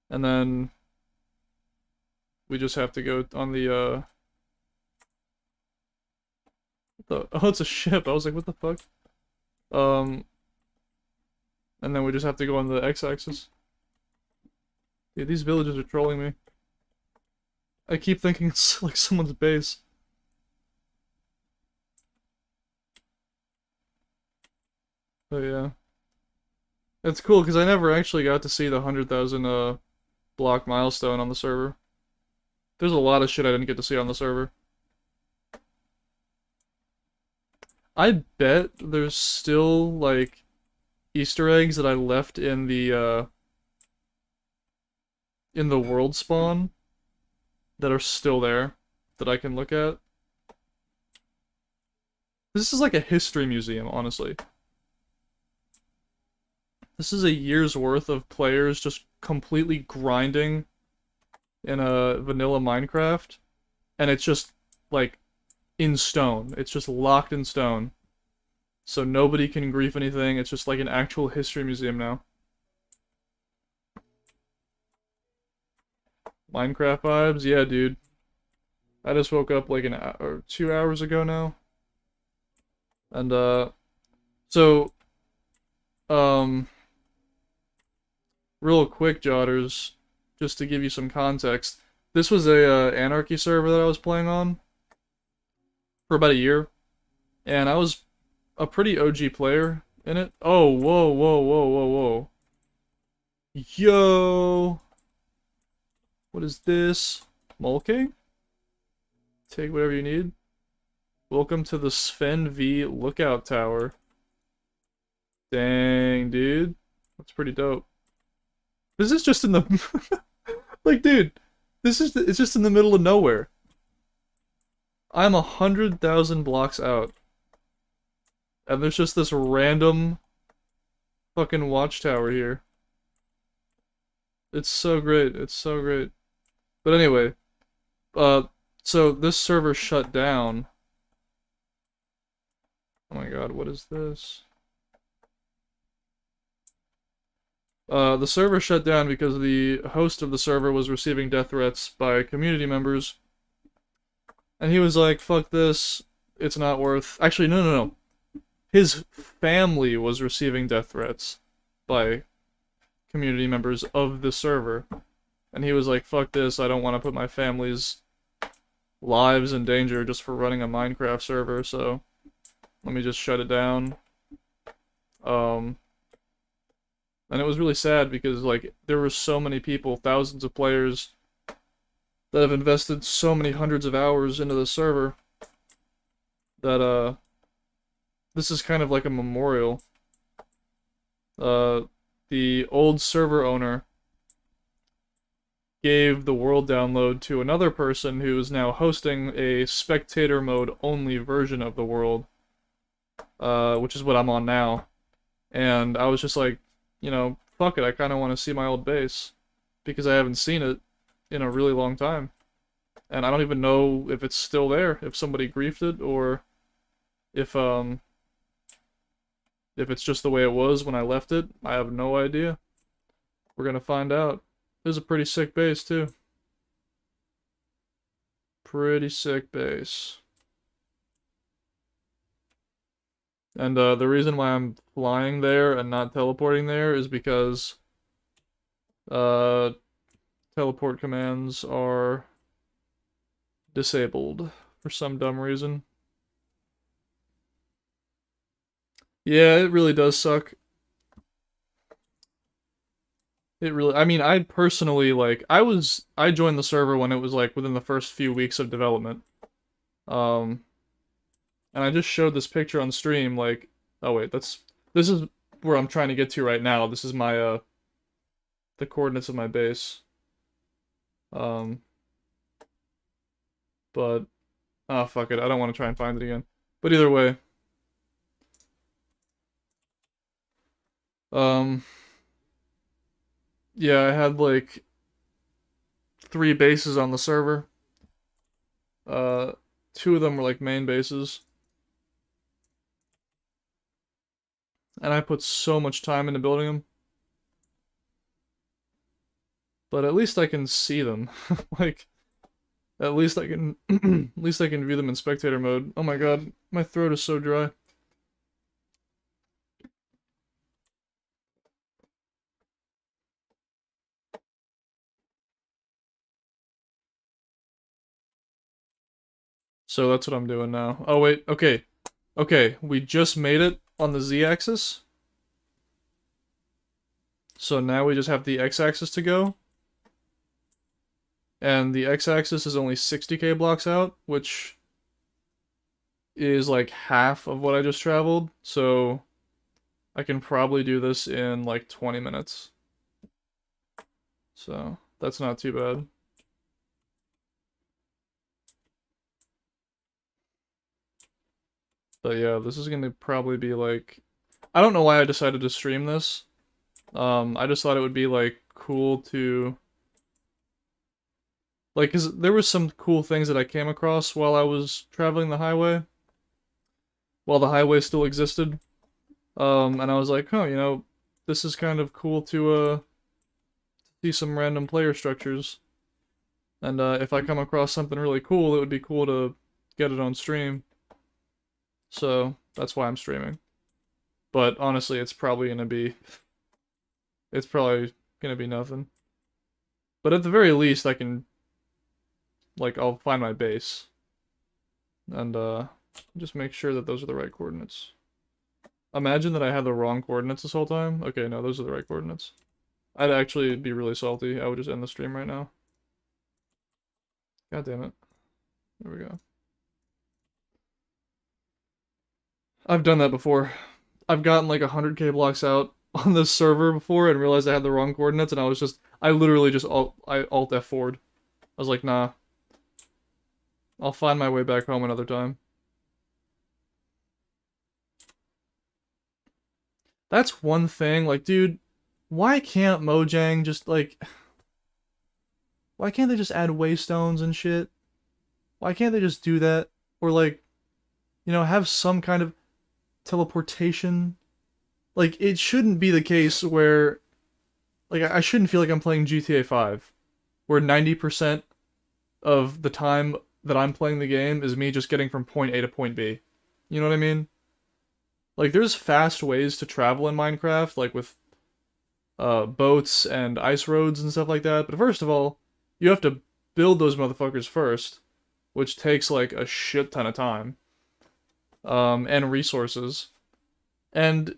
[SPEAKER 1] And then we just have to go on the oh, it's a ship. I was like, what the fuck? And then we just have to go on the x-axis. Dude, these villagers are trolling me. I keep thinking it's like someone's base. But yeah. It's cool, because I never actually got to see the 100,000 block milestone on the server. There's a lot of shit I didn't get to see on the server. I bet there's still, like, Easter eggs that I left in the world spawn that are still there that I can look at. This is like a history museum, honestly. This is a year's worth of players just completely grinding in a vanilla Minecraft, and it's just, like, in stone. It's just locked in stone. So nobody can grief anything. It's just like an actual history museum now. Minecraft vibes? Yeah, dude. I just woke up like an hour or 2 hours ago now. And, so, um, real quick, Jotters, just to give you some context. This was a, Anarchy server that I was playing on for about a year. And I was a pretty OG player in it. Oh, whoa, whoa, whoa, whoa, whoa. Yo! What is this? Mulking? Take whatever you need. Welcome to the Sven V Lookout Tower. Dang, dude. That's pretty dope. This is just in the... like, dude, it's just in the middle of nowhere. I'm 100,000 blocks out. And there's just this random fucking watchtower here. It's so great. It's so great. But anyway, so this server shut down. Oh my god, what is this? The server shut down because the host of the server was receiving death threats by community members. And he was like, fuck this, it's not worth... Actually, no. His family was receiving death threats by community members of the server. And he was like, fuck this, I don't want to put my family's lives in danger just for running a Minecraft server, so let me just shut it down. And it was really sad because, like, there were so many people, thousands of players, that have invested so many hundreds of hours into the server that, this is kind of like a memorial. The old server owner gave the world download to another person who is now hosting a spectator mode only version of the world, which is what I'm on now. And I was just like, you know, fuck it, I kind of want to see my old base, because I haven't seen it in a really long time. And I don't even know if it's still there, if somebody griefed it, or if it's just the way it was when I left it. I have no idea. We're gonna find out. This is a pretty sick base, too. Pretty sick base. And the reason why I'm flying there and not teleporting there is because teleport commands are disabled for some dumb reason. Yeah, it really does suck. It really, I mean, I personally, like, I joined the server when it was, like, within the first few weeks of development. And I just showed this picture on stream, like, oh wait, this is where I'm trying to get to right now. This is my, the coordinates of my base. But, oh, fuck it, I don't want to try and find it again. But either way, yeah, I had, like, 3 bases on the server. 2 of them were, like, main bases. And I put so much time into building them. But at least I can see them. Like, at least I can at least I can view them in spectator mode. Oh my god, my throat is so dry. So that's what I'm doing now. Oh wait, okay. Okay, we just made it on the Z-axis. So now we just have the X-axis to go. And the X-axis is only 60k blocks out, which is like half of what I just traveled, so I can probably do this in like 20 minutes. So that's not too bad. But yeah, this is gonna probably be like, I don't know why I decided to stream this. I just thought it would be like cool to like, 'cause there was some cool things that I came across while I was traveling the highway, while the highway still existed. And I was like, huh, this is kind of cool to see some random player structures. And if I come across something really cool, it would be cool to get it on stream. So that's why I'm streaming. But honestly, it's probably gonna be nothing. But at the very least, I can, like, I'll find my base and just make sure that those are the right coordinates. Imagine that I had the wrong coordinates this whole time. Okay, no, those are the right coordinates. I'd actually be really salty. I would just end the stream right now. God damn it. There we go. I've done that before. I've gotten like 100k blocks out on this server before and realized I had the wrong coordinates, and I literally just alt F4'd. I was like, nah, I'll find my way back home another time. That's one thing, like, dude, why can't Mojang just, like, why can't they just add waystones and shit? Why can't they just do that? Or, like, have some kind of teleportation? Like, it shouldn't be the case where, like, I shouldn't feel like I'm playing GTA 5, where 90% of the time that I'm playing the game is me just getting from point A to point B. You know what I mean? Like, there's fast ways to travel in Minecraft, like with boats and ice roads and stuff like that. But first of all, you have to build those motherfuckers first, which takes like a shit ton of time, and resources. And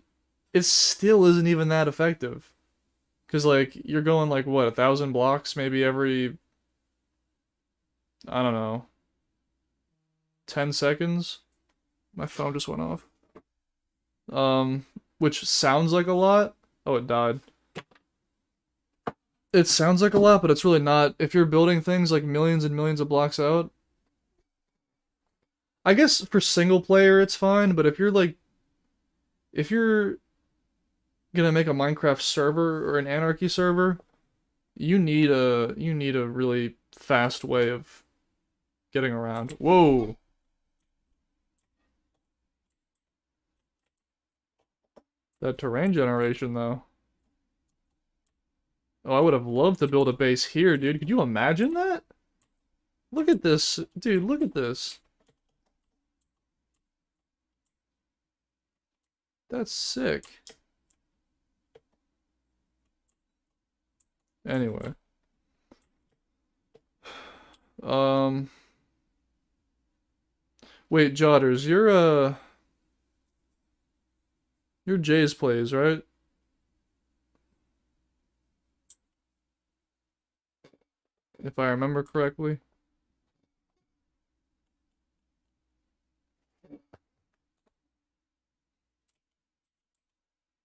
[SPEAKER 1] it still isn't even that effective. Because, like, you're going, like, what, 1,000 blocks maybe every, I don't know, 10 seconds? My phone just went off. Which sounds like a lot. Oh, it died. It sounds like a lot, but it's really not. If you're building things like millions and millions of blocks out, I guess for single player it's fine, but if you're gonna make a Minecraft server or an Anarchy server, you need a really fast way of getting around. Whoa. That terrain generation though. Oh, I would have loved to build a base here, dude. Could you imagine that? Look at this. Dude, look at this. That's sick. Anyway. Um Wait, Jotters, you're Jay's plays, right? If I remember correctly.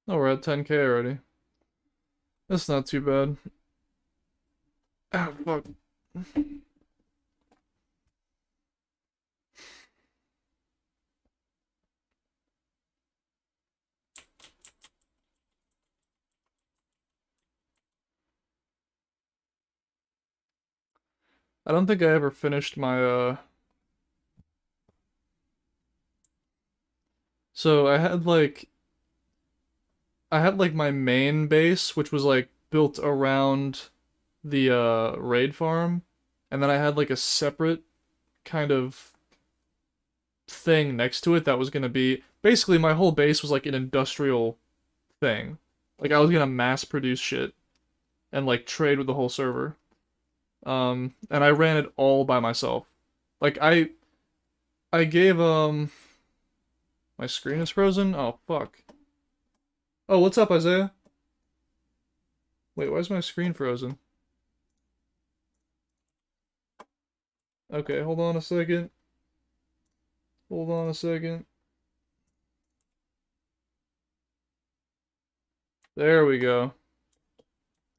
[SPEAKER 1] Oh, we're at 10k already. That's not too bad. Ah, fuck. I don't think I ever finished my, So I had like my main base, which was like built around the raid farm, and then I had like a separate kind of thing next to it that was gonna be basically my whole base was like an industrial thing. Like I was gonna mass produce shit and like trade with the whole server. And I ran it all by myself. Like I gave my screen is frozen? Oh fuck. Oh, what's up, Isaiah? Wait, why is my screen frozen? Okay, hold on a second. Hold on a second. There we go.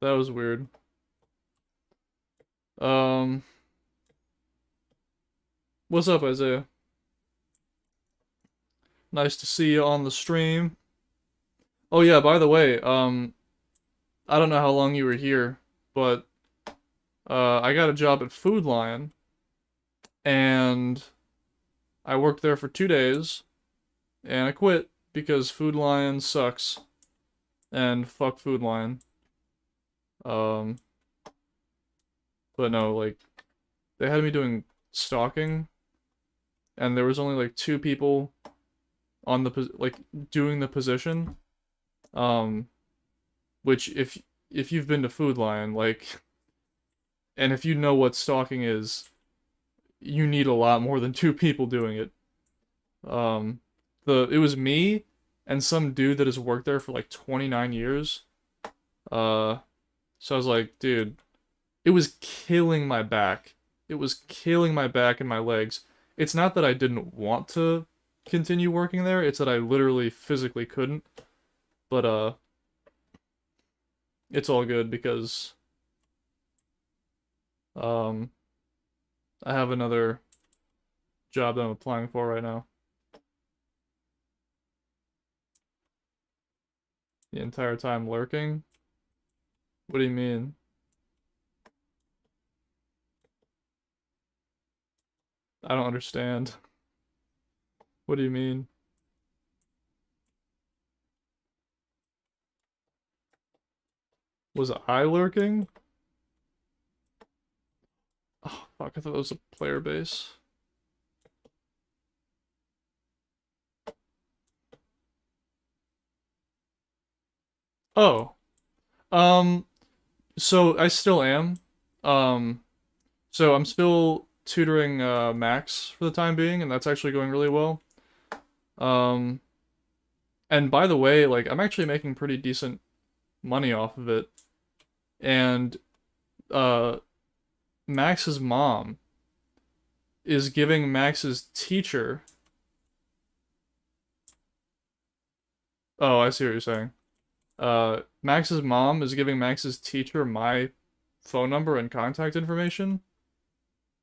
[SPEAKER 1] That was weird. Um, what's up, Isaiah? Nice to see you on the stream. Oh yeah, by the way, I don't know how long you were here, but I got a job at Food Lion, and I worked there for 2 days, and I quit because Food Lion sucks, and fuck Food Lion. Um, but no, like, they had me doing stalking, and there was only like 2 people on the like doing the position. Um, which if you've been to Food Lion, like, and if you know what stalking is, you need a lot more than 2 people doing it. Um, it was me and some dude that has worked there for like 29 years. Uh, so I was like, dude, it was killing my back. It was killing my back and my legs. It's not that I didn't want to continue working there, it's that I literally physically couldn't. But it's all good because um I have another job that I'm applying for right now. The entire time lurking? What do you mean? I don't understand. What do you mean? Was I lurking? Oh, fuck, I thought that was a player base. Oh. Um, so I still am. Um, so I'm still tutoring Max for the time being, and that's actually going really well. Um, and by the way, like I'm actually making pretty decent money off of it. And uh Max's mom is giving Max's teacher. Oh, I see what you're saying. Max's mom is giving Max's teacher my phone number and contact information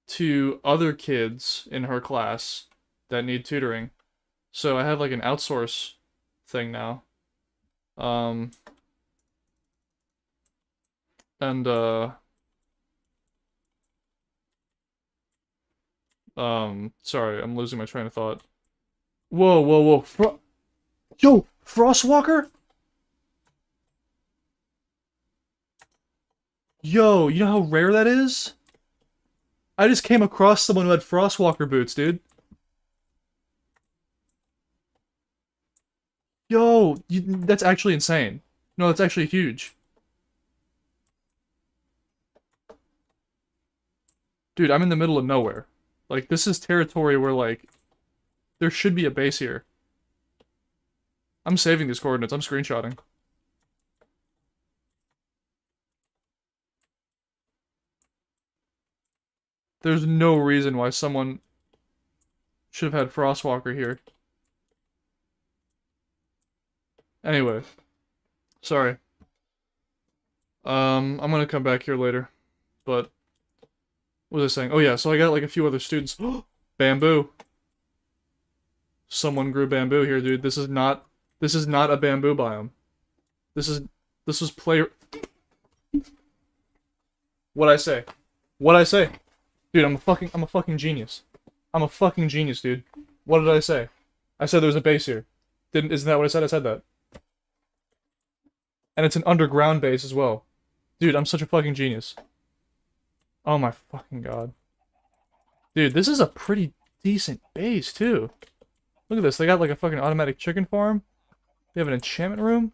[SPEAKER 1] to other kids in her class that need tutoring. So I have like an outsource thing now. Um, and sorry, I'm losing my train of thought. Whoa, whoa, whoa. Yo, Frostwalker? Yo, you know how rare that is? I just came across someone who had Frostwalker boots, dude. Yo, that's actually insane. No, that's actually huge. Dude, I'm in the middle of nowhere. Like, this is territory where, like, there should be a base here. I'm saving these coordinates. I'm screenshotting. There's no reason why someone should have had Frostwalker here. Anyway, sorry. I'm gonna come back here later. But, what was I saying? Oh yeah, so I got, like, a few other students. Bamboo. Someone grew bamboo here, dude. This is not a bamboo biome. This is this was player. What I say? What I say? Dude, I'm a fucking genius. I'm a fucking genius, dude. What did I say? I said there was a base here. Isn't that what I said? I said that. And it's an underground base as well. Dude, I'm such a fucking genius. Oh my fucking god. Dude, this is a pretty decent base too. Look at this. They got like a fucking automatic chicken farm. They have an enchantment room.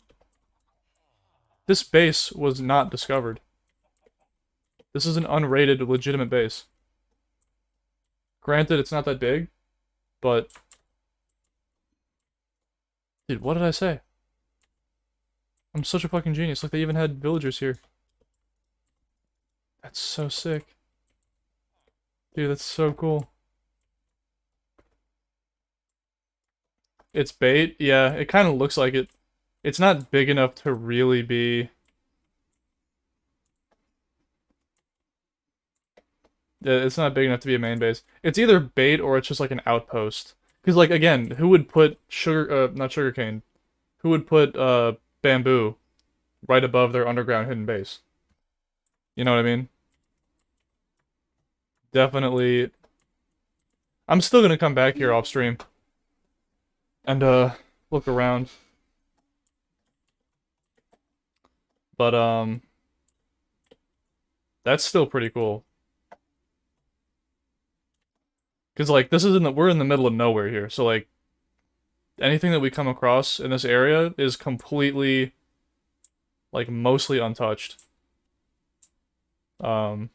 [SPEAKER 1] This base was not discovered. This is an unrated, legitimate base. Granted, it's not that big, but... Dude, what did I say? I'm such a fucking genius. Like, they even had villagers here. That's so sick. Dude, that's so cool. It's bait. Yeah, it kind of looks like it. It's not big enough to really be. It's not big enough to be a main base. It's either bait or it's just like an outpost. Because like again, who would put not sugarcane, who would put bamboo right above their underground hidden base? You know what I mean? Definitely. I'm still gonna come back here off stream and look around. But that's still pretty cool. Cause like this is we're in the middle of nowhere here, so like anything that we come across in this area is completely like mostly untouched. Um,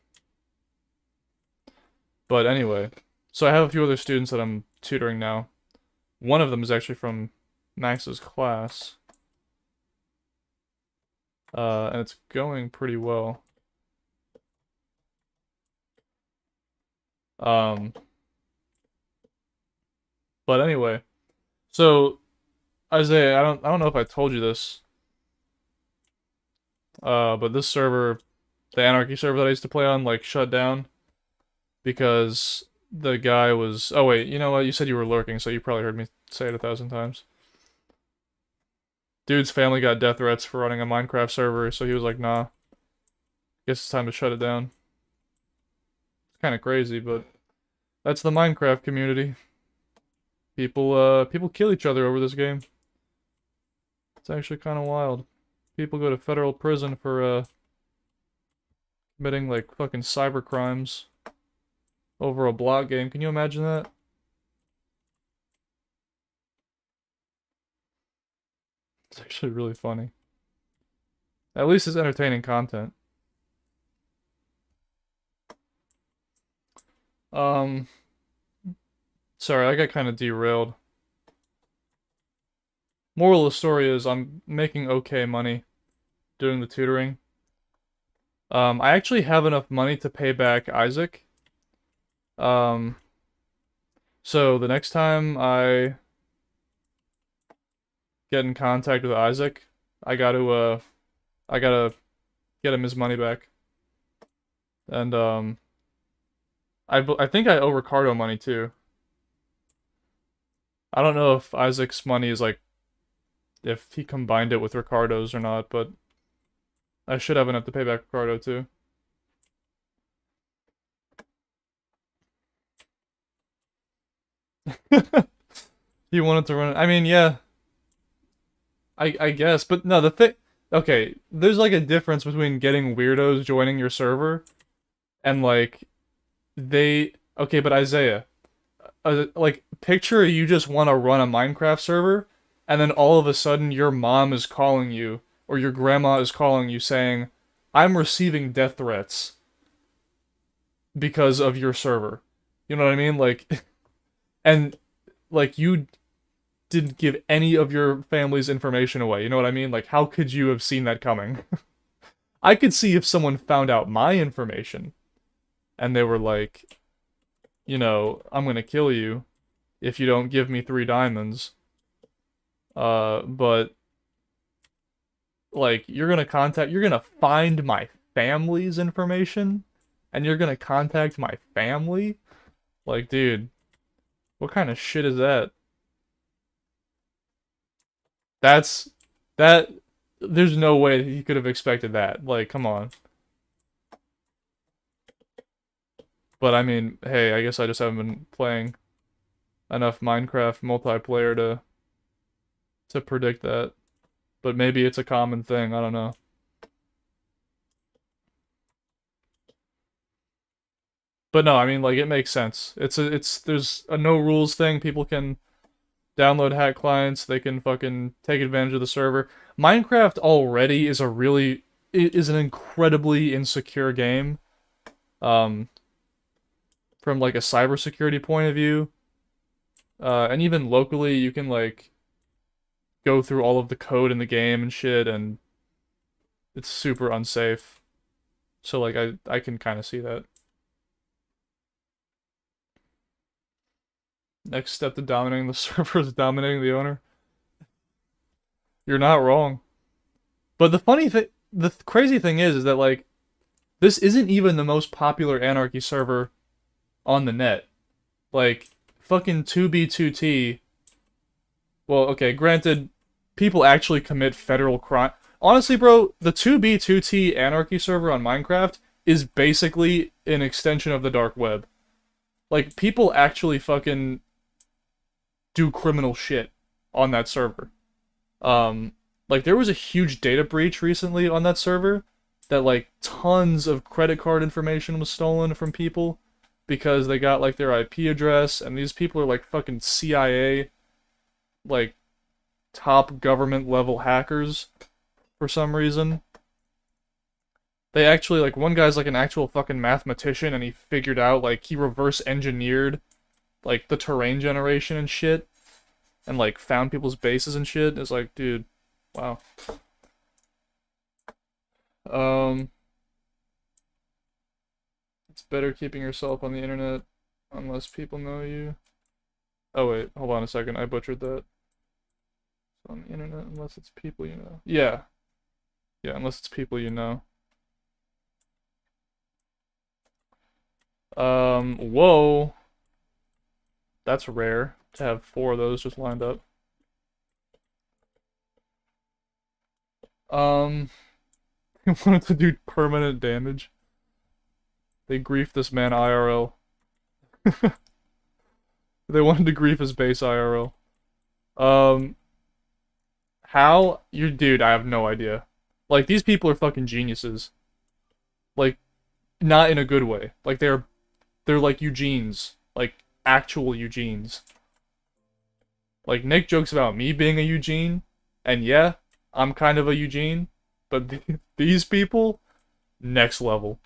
[SPEAKER 1] but anyway, so I have a few other students that I'm tutoring now. One of them is actually from Max's class. And it's going pretty well. Um, but anyway, so Isaiah, I don't know if I told you this, but this server, the Anarchy server that I used to play on, like shut down because the guy was. Oh wait, you know what? You said you were lurking, so you probably heard me say it 1,000 times. Dude's family got death threats for running a Minecraft server, so he was like, "Nah, guess it's time to shut it down." It's kind of crazy, but that's the Minecraft community. People kill each other over this game. It's actually kind of wild. People go to federal prison for committing like fucking cyber crimes over a block game. Can you imagine that? It's actually really funny. At least it's entertaining content. Um, sorry, I got kind of derailed. Moral of the story is I'm making okay money doing the tutoring. I actually have enough money to pay back Isaac. Um, so the next time I get in contact with Isaac, I gotta get him his money back. And I think I owe Ricardo money too. I don't know if Isaac's money is like if he combined it with Ricardo's or not, but I should have enough to pay back Ricardo too. He wanted to run. I mean, yeah, I guess, but no, the thing. Okay, there's like a difference between getting weirdos joining your server and like they. Okay, but Isaiah, like picture you just want to run a Minecraft server, and then all of a sudden your mom is calling you or your grandma is calling you saying, "I'm receiving death threats because of your server." You know what I mean? Like, and like you didn't give any of your family's information away. You know what I mean? Like, how could you have seen that coming? I could see if someone found out my information and they were like, I'm gonna kill you if you don't give me 3 diamonds. But like, you're gonna find my family's information and you're gonna contact my family? Like, dude, what kind of shit is that? That's that there's no way he could have expected that. Like, come on. But I mean, hey, I guess I just haven't been playing enough Minecraft multiplayer to predict that. But maybe it's a common thing, I don't know. But no, I mean like it makes sense. There's a no rules thing. People can download hack clients, they can fucking take advantage of the server. Minecraft already is an incredibly insecure game. Um from like a cybersecurity point of view. And even locally you can like go through all of the code in the game and shit and it's super unsafe. So like I can kind of see that. Next step to dominating the server is dominating the owner. You're not wrong. But the funny thing, the crazy thing is that like this isn't even the most popular Anarchy server on the net. Like fucking 2B2T. Well, okay, granted, people actually commit federal crime. Honestly, bro, the 2B2T Anarchy server on Minecraft is basically an extension of the dark web. Like people actually fucking do criminal shit on that server. Um, like there was a huge data breach recently on that server that like tons of credit card information was stolen from people because they got like their IP address, and these people are like fucking CIA, like top government level hackers for some reason. They actually, like, one guy's like an actual fucking mathematician, and he figured out, like, he reverse engineered like the terrain generation and shit, and like found people's bases and shit. It's like, dude, wow. Um, it's better keeping yourself on the internet unless people know you. Oh wait, hold on a second, I butchered that. On the internet unless it's people you know. Yeah. Yeah, unless it's people you know. Whoa. That's rare to have 4 of those just lined up. He wanted to do permanent damage. They griefed this man IRL. They wanted to grief his base IRL. How? Dude, I have no idea. Like, these people are fucking geniuses. Like, not in a good way. Like, they're like Eugenes. Like, actual Eugenes. Like, Nick jokes about me being a Eugene, and yeah, I'm kind of a Eugene, but these people, next level.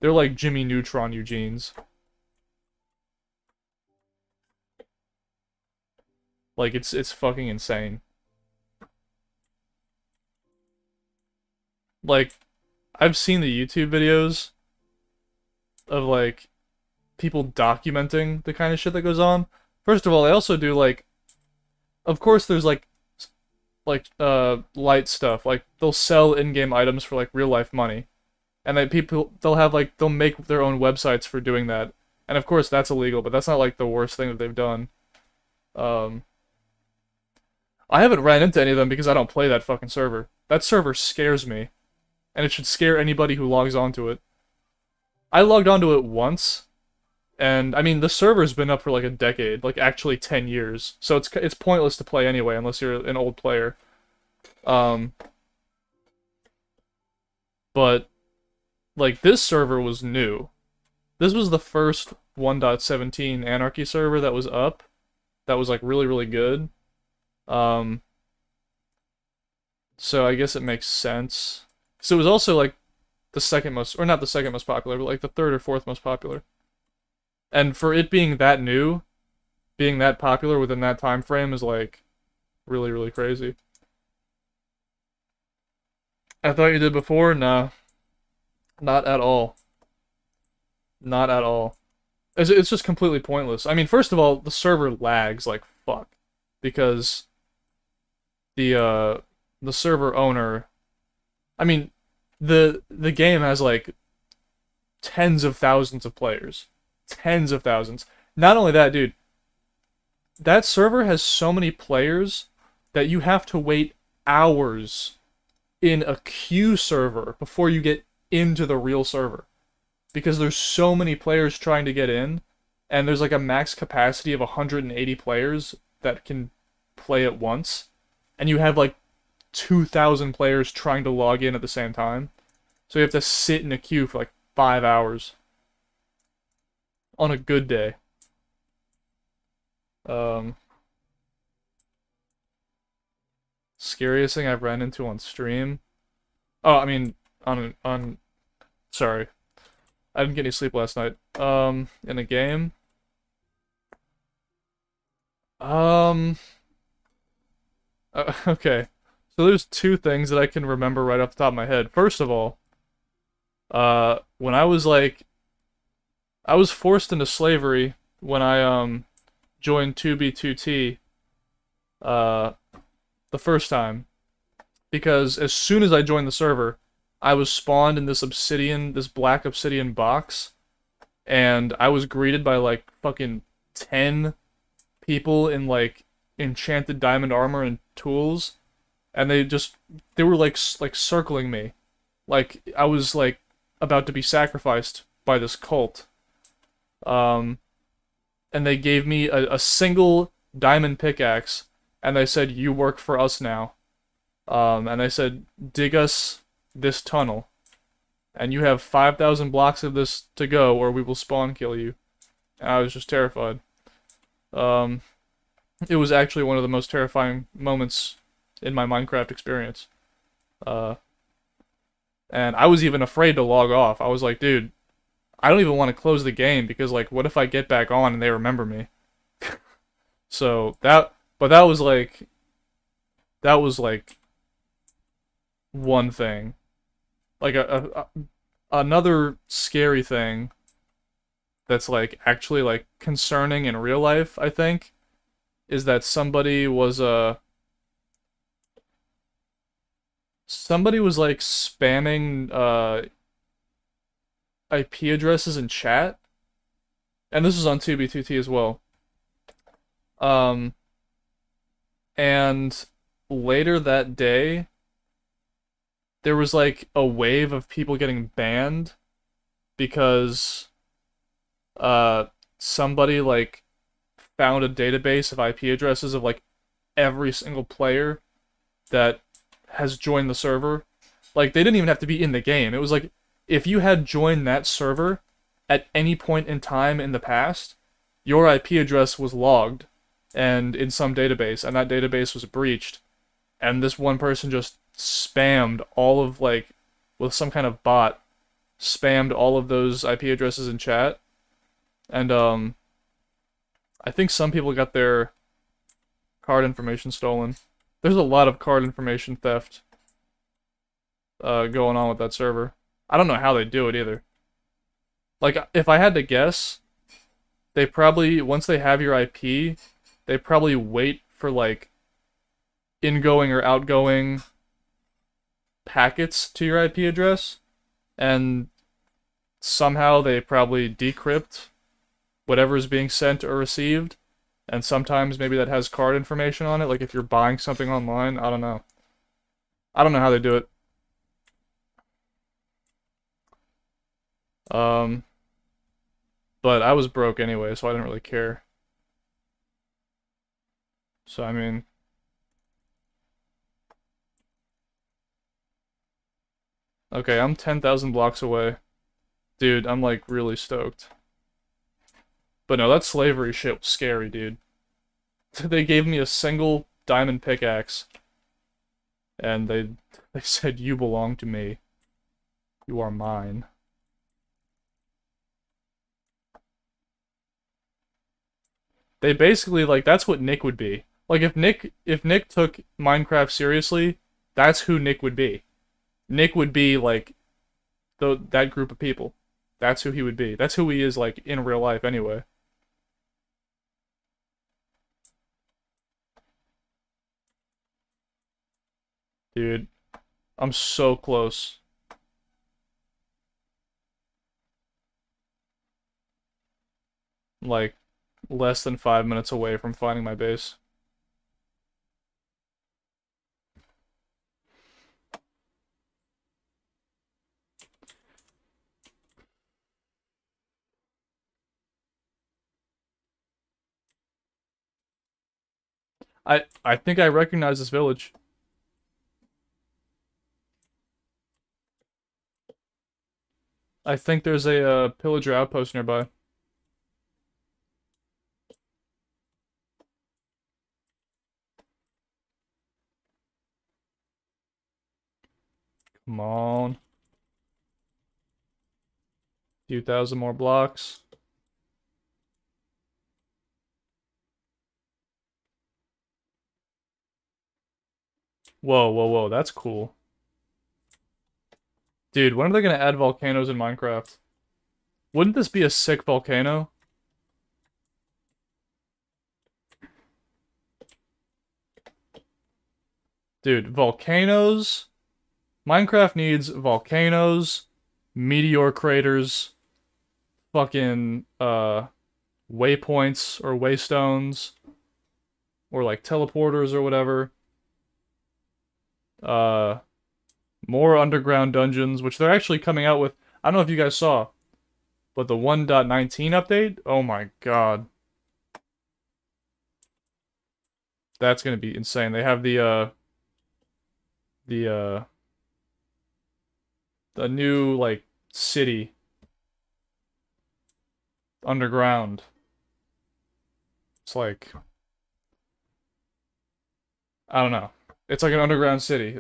[SPEAKER 1] They're like Jimmy Neutron Eugenes. Like, it's fucking insane. Like, I've seen the YouTube videos of, like, people documenting the kind of shit that goes on. First of all, they also do, like, of course there's, like, light stuff. Like, they'll sell in-game items for, like, real-life money. And then they'll have, like, they'll make their own websites for doing that. And of course that's illegal, but that's not, like, the worst thing that they've done. I haven't ran into any of them because I don't play that fucking server. That server scares me. And it should scare anybody who logs onto it. I logged onto it once, and I mean the server's been up for like a decade, like actually 10 years. So it's pointless to play anyway unless you're an old player. But like this server was new. This was the first 1.17 Anarchy server that was up. That was like really, really good. So I guess it makes sense. So it was also like the second most, or not the second most popular, but like the third or fourth most popular. And for it being that new, being that popular within that time frame is like really, really crazy. I thought you did before? Nah. Not at all. Not at all. It's just completely pointless. I mean, first of all, the server lags like fuck. Because the server owner, I mean, the game has like tens of thousands of players. Tens of thousands. Not only that, dude, that server has so many players that you have to wait hours in a queue server before you get into the real server. Because there's so many players trying to get in, and there's like a max capacity of 180 players that can play at once, and you have like 2,000 players trying to log in at the same time. So you have to sit in a queue for like 5 hours. On a good day. Scariest thing I've ran into on stream? Oh, I mean, sorry. I didn't get any sleep last night. In a game? Okay. So there's 2 things that I can remember right off the top of my head. First of all, when I was forced into slavery when I, join 2B2T uh, the first time, because as soon as I joined the server, I was spawned in this black obsidian box, and I was greeted by like fucking 10 people in like enchanted diamond armor and tools, and they were like circling me, like I was like about to be sacrificed by this cult. Um, and they gave me a single diamond pickaxe, and they said, "You work for us now." And they said, "Dig us this tunnel, and you have 5,000 blocks of this to go, or we will spawn kill you." And I was just terrified. Um, it was actually one of the most terrifying moments in my Minecraft experience. Uh, and I was even afraid to log off. I was like, dude, I don't even want to close the game because, like, what if I get back on and they remember me? So but that was like one thing. Like another scary thing that's like actually like concerning in real life, I think, is that somebody was like spamming IP addresses in chat, and this was on 2B2T as well. Um, and later that day, there was like a wave of people getting banned because somebody like found a database of IP addresses of like every single player that has joined the server. Like they didn't even have to be in the game. It was like if you had joined that server at any point in time in the past, your IP address was logged and in some database, and that database was breached. And this one person just spammed all of like with some kind of bot, spammed all of those IP addresses in chat. And I think some people got their card information stolen. There's a lot of card information theft going on with that server. I don't know how they do it either. Like, if I had to guess, they probably, once they have your IP, they probably wait for, like, ingoing or outgoing packets to your IP address, and somehow they probably decrypt whatever is being sent or received, and sometimes maybe that has card information on it, like if you're buying something online, I don't know. I don't know how they do it. But I was broke anyway, so I didn't really care. So, I mean... Okay, I'm 10,000 blocks away. Dude, I'm like really stoked. But no, that slavery shit was scary, dude. They gave me a single diamond pickaxe, and they said, "You belong to me. You are mine." They basically, like, that's what Nick would be. Like, if Nick took Minecraft seriously, that's who Nick would be. Nick would be, like, that group of people. That's who he would be. That's who he is, like, in real life anyway. Dude, I'm so close. Like, less than 5 minutes away from finding my base. I think I recognize this village. I think there's a pillager outpost nearby. Come on. Few thousand more blocks. Whoa, whoa, whoa, that's cool. Dude, when are they gonna add volcanoes in Minecraft? Wouldn't this be a sick volcano? Dude, volcanoes. Minecraft needs volcanoes, meteor craters, fucking waypoints or waystones or like teleporters or whatever. Uh More underground dungeons, which they're actually coming out with. I don't know if you guys saw, but the 1.19 update, oh my god. That's gonna be insane. They have the the new like city underground. It's like I don't know. It's like an underground city.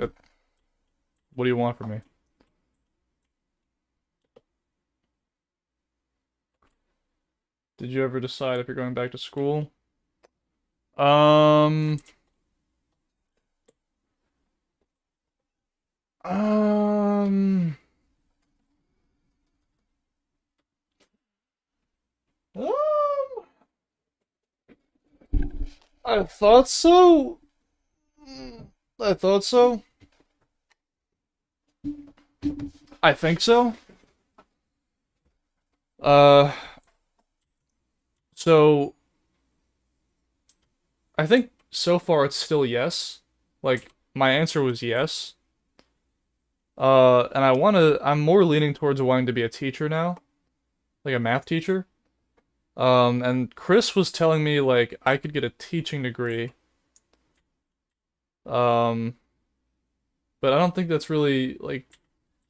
[SPEAKER 1] What do you want from me? Did you ever decide if you're going back to school? Um, um, um, I thought so. I thought so. I think so. Uh, so I think so far it's still yes. Like my answer was yes. And I'm more leaning towards wanting to be a teacher now, like a math teacher. And Chris was telling me like I could get a teaching degree. Um, but I don't think that's really like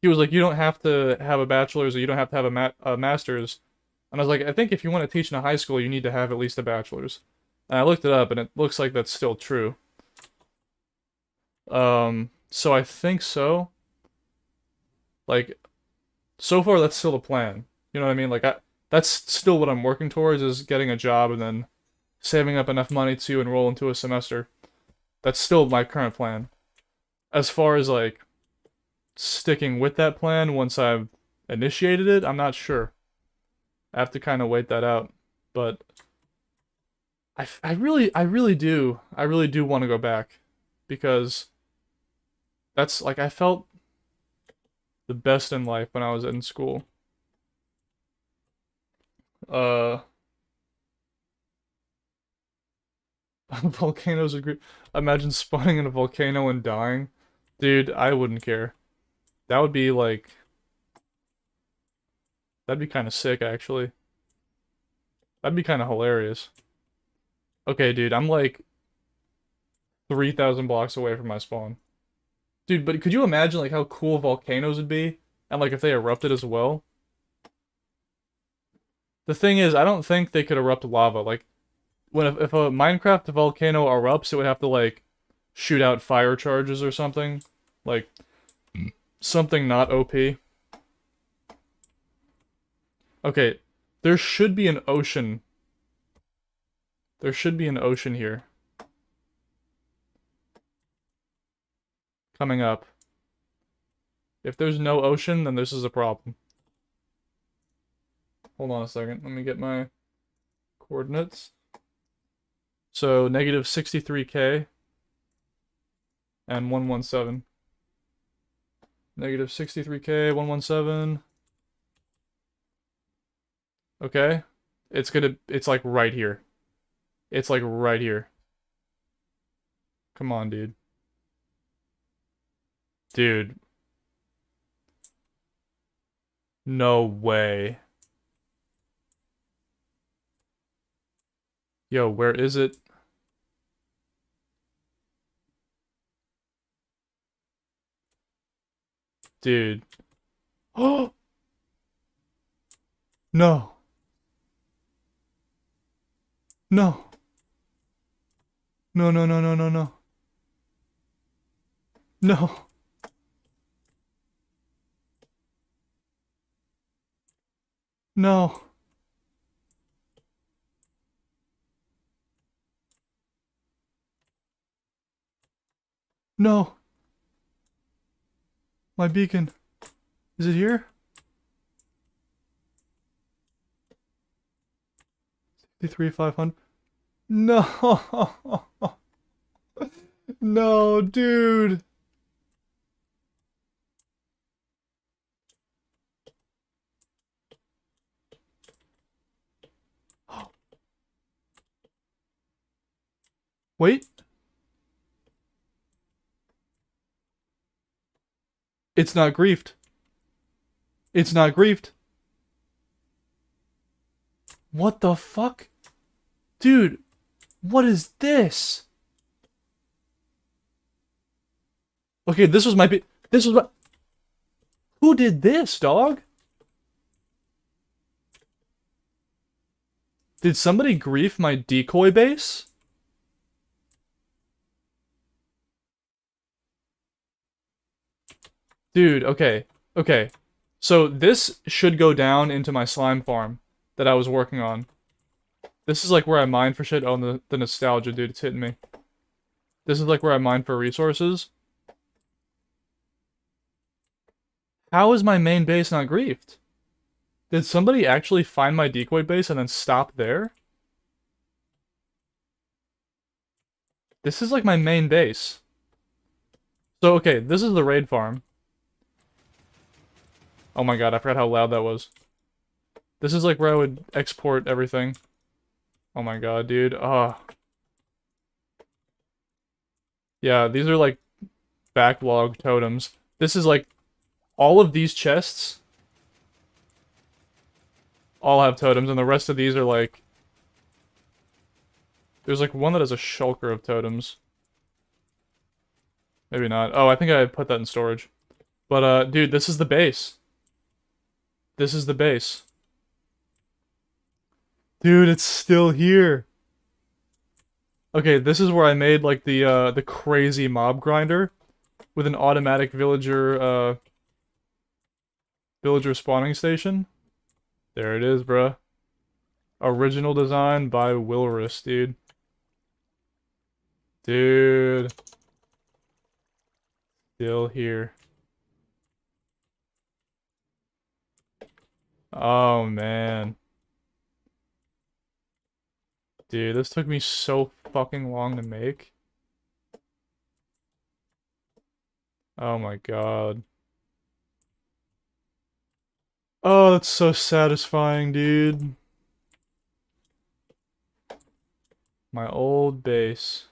[SPEAKER 1] he was like you don't have to have a bachelor's or you don't have to have a master's. And I was like I think if you want to teach in a high school, you need to have at least a bachelor's. And I looked it up and it looks like that's still true. So I think so. Like so far that's still the plan. You know what I mean? Like that's still what I'm working towards is getting a job and then saving up enough money to enroll into a semester. That's still my current plan. As far as like sticking with that plan once I've initiated it, I'm not sure. I have to kind of wait that out. But I really do want to go back because that's like I felt the best in life when I was in school. Uh, volcanoes are great. Imagine spawning in a volcano and dying. Dude, I wouldn't care. That would be like that'd be kind of sick actually. That'd be kind of hilarious. Okay, dude, I'm like 3,000 blocks away from my spawn. Dude, but could you imagine like how cool volcanoes would be? And like if they erupted as well? The thing is, I don't think they could erupt lava. Like when if a Minecraft volcano erupts, it would have to like shoot out fire charges or something. Like something not OP. Okay, there should be an ocean. There should be an ocean here. Coming up. If there's no ocean, then this is a problem. Hold on a second. Let me get my coordinates. So negative 63k and 117. Negative 63k, 117. Okay. It's like right here. It's like right here. Come on, dude. Dude. No way. Yo, where is it? Dude. Oh! No. No. No, no, no, no, no, no. No. No. No. My beacon. Is it here? 53,500. No. No, dude. Wait. It's not griefed. It's not griefed. What the fuck? Dude, what is this? Okay, this was my this was what who did this, dog? Did somebody grief my decoy base? Dude, okay. Okay. So this should go down into my slime farm that I was working on. This is like where I mine for shit. Oh, the nostalgia, dude, it's hitting me. This is like where I mine for resources. How is my main base not griefed? Did somebody actually find my decoy base and then stop there? This is like my main base. So, okay, this is the raid farm. Oh my god, I forgot how loud that was. This is like where I would export everything. Oh my god, dude. Oh. Yeah, these are like backlog totems. This is like all of these chests all have totems, and the rest of these are like... There's like one that has a shulker of totems. Maybe not. Oh, I think I put that in storage. But, dude, this is the base. This is the base. Dude, it's still here. Okay, this is where I made, like, the crazy mob grinder with an automatic villager spawning station. There it is, bruh. Original design by Wilrus, dude. Dude. Still here. Oh, man. Dude, this took me so fucking long to make. Oh my god. Oh, that's so satisfying, dude. My old base.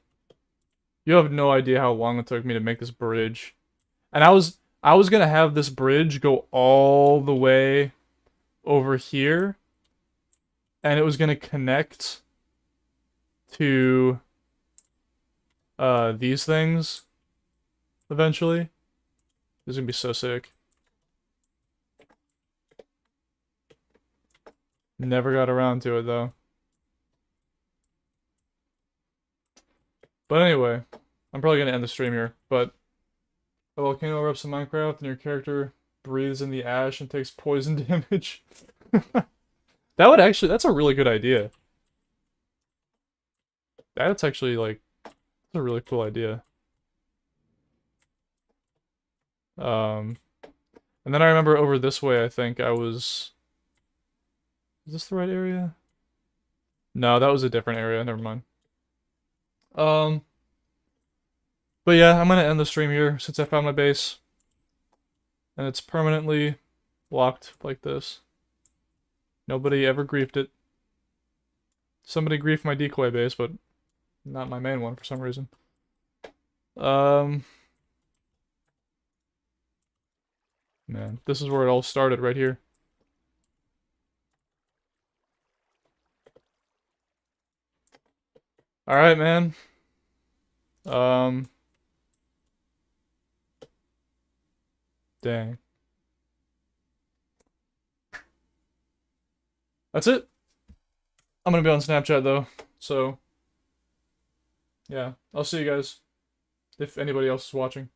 [SPEAKER 1] You have no idea how long it took me to make this bridge. And I was gonna have this bridge go all the way over here. And it was gonna connect to these things eventually. This is gonna be so sick. Never got around to it though. But anyway, I'm probably gonna end the stream here, but a volcano erupts in Minecraft and your character breathes in the ash and takes poison damage. That would actually, that's a really good idea. That's actually like, that's a really cool idea. And then I remember over this way, I think I was... Is this the right area? No, that was a different area, never mind. Um, but yeah, I'm gonna end the stream here since I found my base. And it's permanently locked like this. Nobody ever griefed it. Somebody griefed my decoy base, but not my main one for some reason. Man, this is where it all started, right here. Alright, man. Dang. That's it. I'm gonna be on Snapchat, though, so... Yeah, I'll see you guys, if anybody else is watching.